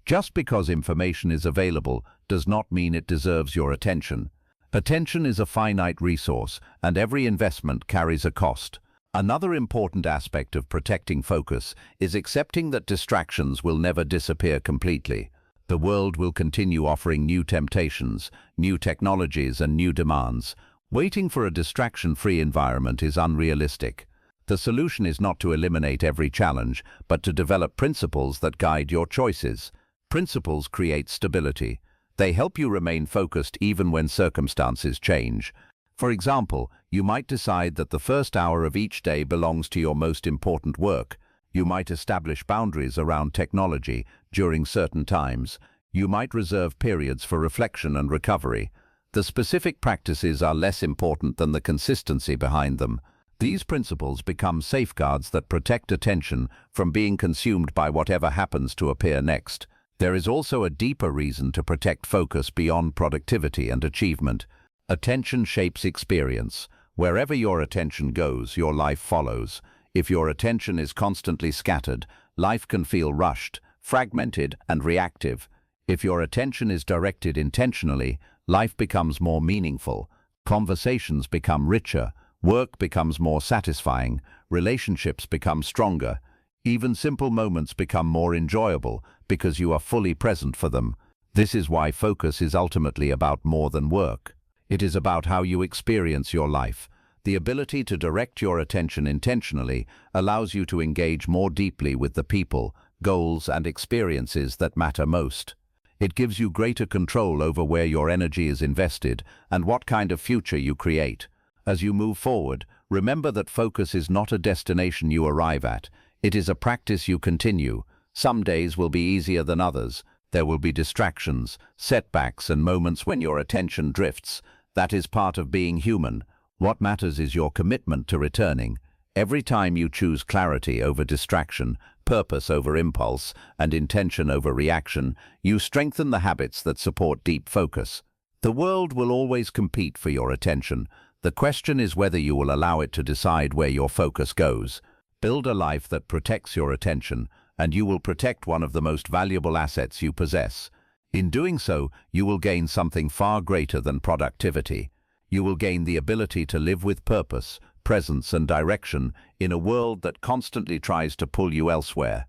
Just because information is available does not mean it deserves your attention. Attention is a finite resource, and every investment carries a cost. Another important aspect of protecting focus is accepting that distractions will never disappear completely. The world will continue offering new temptations, new technologies, and new demands. Waiting for a distraction-free environment is unrealistic. The solution is not to eliminate every challenge, but to develop principles that guide your choices. Principles create stability. They help you remain focused even when circumstances change. For example, you might decide that the first hour of each day belongs to your most important work. You might establish boundaries around technology during certain times. You might reserve periods for reflection and recovery. The specific practices are less important than the consistency behind them. These principles become safeguards that protect attention from being consumed by whatever happens to appear next. There is also a deeper reason to protect focus beyond productivity and achievement. Attention shapes experience. Wherever your attention goes, your life follows. If your attention is constantly scattered, life can feel rushed, fragmented, and reactive. If your attention is directed intentionally, life becomes more meaningful. Conversations become richer, work becomes more satisfying, relationships become stronger. Even simple moments become more enjoyable because you are fully present for them. This is why focus is ultimately about more than work. It is about how you experience your life. The ability to direct your attention intentionally allows you to engage more deeply with the people, goals, and experiences that matter most. It gives you greater control over where your energy is invested and what kind of future you create. As you move forward, remember that focus is not a destination you arrive at. It is a practice you continue. Some days will be easier than others. There will be distractions, setbacks, and moments when your attention drifts. That is part of being human. What matters is your commitment to returning. Every time you choose clarity over distraction, purpose over impulse, and intention over reaction, you strengthen the habits that support deep focus. The world will always compete for your attention. The question is whether you will allow it to decide where your focus goes. Build a life that protects your attention, and you will protect one of the most valuable assets you possess. In doing so, you will gain something far greater than productivity. You will gain the ability to live with purpose, presence, and direction in a world that constantly tries to pull you elsewhere.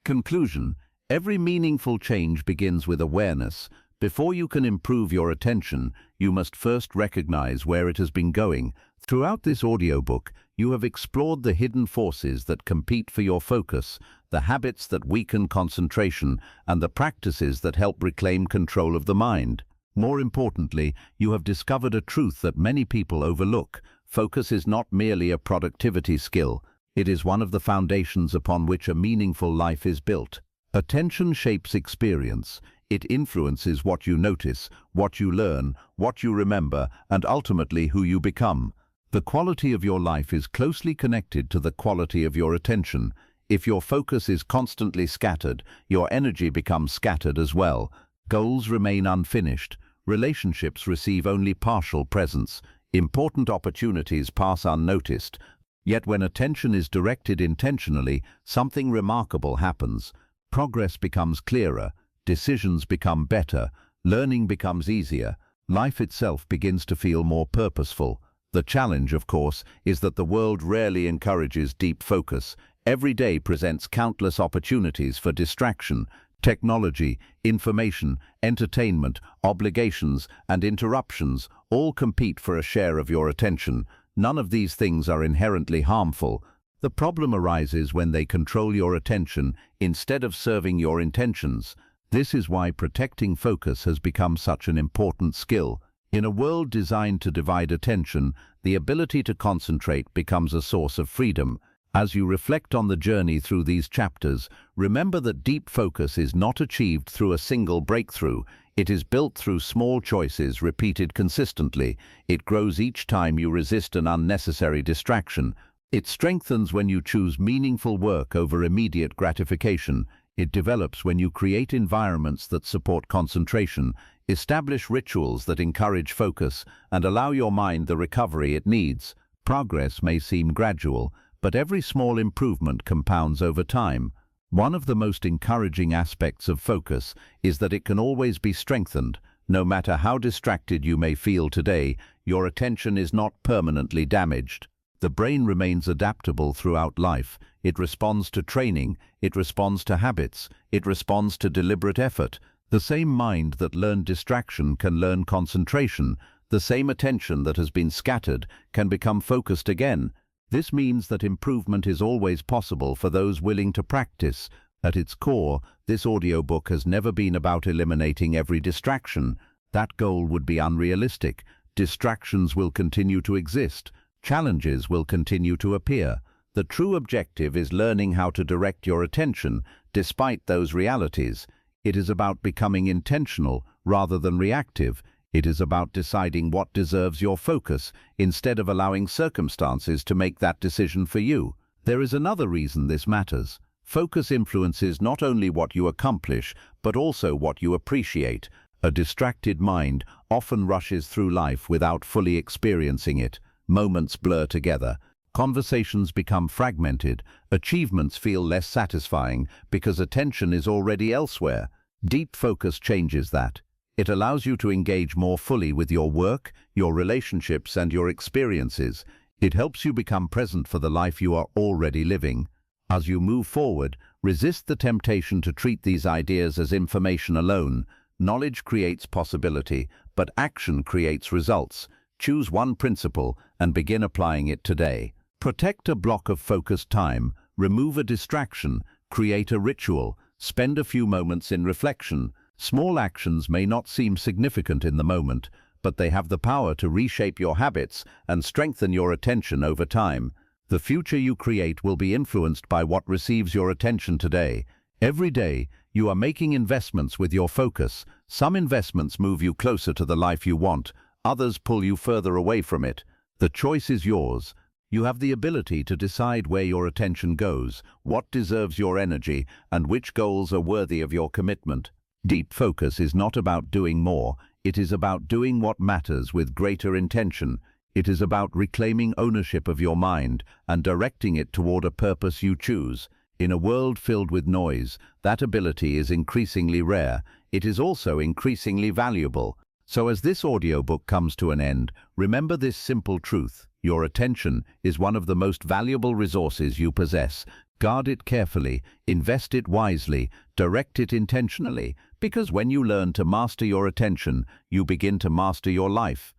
Conclusion: every meaningful change begins with awareness. Before you can improve your attention, you must first recognize where it has been going. Throughout this audiobook, you have explored the hidden forces that compete for your focus, the habits that weaken concentration, and the practices that help reclaim control of the mind. More importantly, you have discovered a truth that many people overlook. Focus is not merely a productivity skill. It is one of the foundations upon which a meaningful life is built. Attention shapes experience. It influences what you notice, what you learn, what you remember, and ultimately who you become. The quality of your life is closely connected to the quality of your attention. If your focus is constantly scattered, your energy becomes scattered as well. Goals remain unfinished. Relationships receive only partial presence. Important opportunities pass unnoticed. Yet when attention is directed intentionally, something remarkable happens. Progress becomes clearer, decisions become better, learning becomes easier, life itself begins to feel more purposeful. The challenge, of course, is that the world rarely encourages deep focus. Every day presents countless opportunities for distraction. Technology, information, entertainment, obligations, and interruptions all compete for a share of your attention. None of these things are inherently harmful. The problem arises when they control your attention instead of serving your intentions. This is why protecting focus has become such an important skill. In a world designed to divide attention, the ability to concentrate becomes a source of freedom. As you reflect on the journey through these chapters, remember that deep focus is not achieved through a single breakthrough. It is built through small choices repeated consistently. It grows each time you resist an unnecessary distraction. It strengthens when you choose meaningful work over immediate gratification. It develops when you create environments that support concentration, establish rituals that encourage focus, and allow your mind the recovery it needs. Progress may seem gradual, but every small improvement compounds over time. One of the most encouraging aspects of focus is that it can always be strengthened. No matter how distracted you may feel today, your attention is not permanently damaged. The brain remains adaptable throughout life. It responds to training, it responds to habits, it responds to deliberate effort. The same mind that learned distraction can learn concentration. The same attention that has been scattered can become focused again. This means that improvement is always possible for those willing to practice. At its core, this audiobook has never been about eliminating every distraction. That goal would be unrealistic. Distractions will continue to exist. Challenges will continue to appear. The true objective is learning how to direct your attention despite those realities. It is about becoming intentional rather than reactive. It is about deciding what deserves your focus instead of allowing circumstances to make that decision for you. There is another reason this matters. Focus influences not only what you accomplish, but also what you appreciate. A distracted mind often rushes through life without fully experiencing it. Moments blur together. Conversations become fragmented. Achievements feel less satisfying because attention is already elsewhere. Deep focus changes that. It allows you to engage more fully with your work, your relationships, and your experiences. It helps you become present for the life you are already living. As you move forward, resist the temptation to treat these ideas as information alone. Knowledge creates possibility, but action creates results. Choose one principle and begin applying it today. Protect a block of focused time, remove a distraction, create a ritual, spend a few moments in reflection. Small actions may not seem significant in the moment, but they have the power to reshape your habits and strengthen your attention over time. The future you create will be influenced by what receives your attention today. Every day, you are making investments with your focus. Some investments move you closer to the life you want. Others pull you further away from it. The choice is yours. You have the ability to decide where your attention goes, what deserves your energy, and which goals are worthy of your commitment. Deep focus is not about doing more. It is about doing what matters with greater intention. It is about reclaiming ownership of your mind and directing it toward a purpose you choose. In a world filled with noise, that ability is increasingly rare. It is also increasingly valuable. So as this audiobook comes to an end, remember this simple truth. Your attention is one of the most valuable resources you possess. Guard it carefully, invest it wisely, direct it intentionally, Because when you learn to master your attention, you begin to master your life.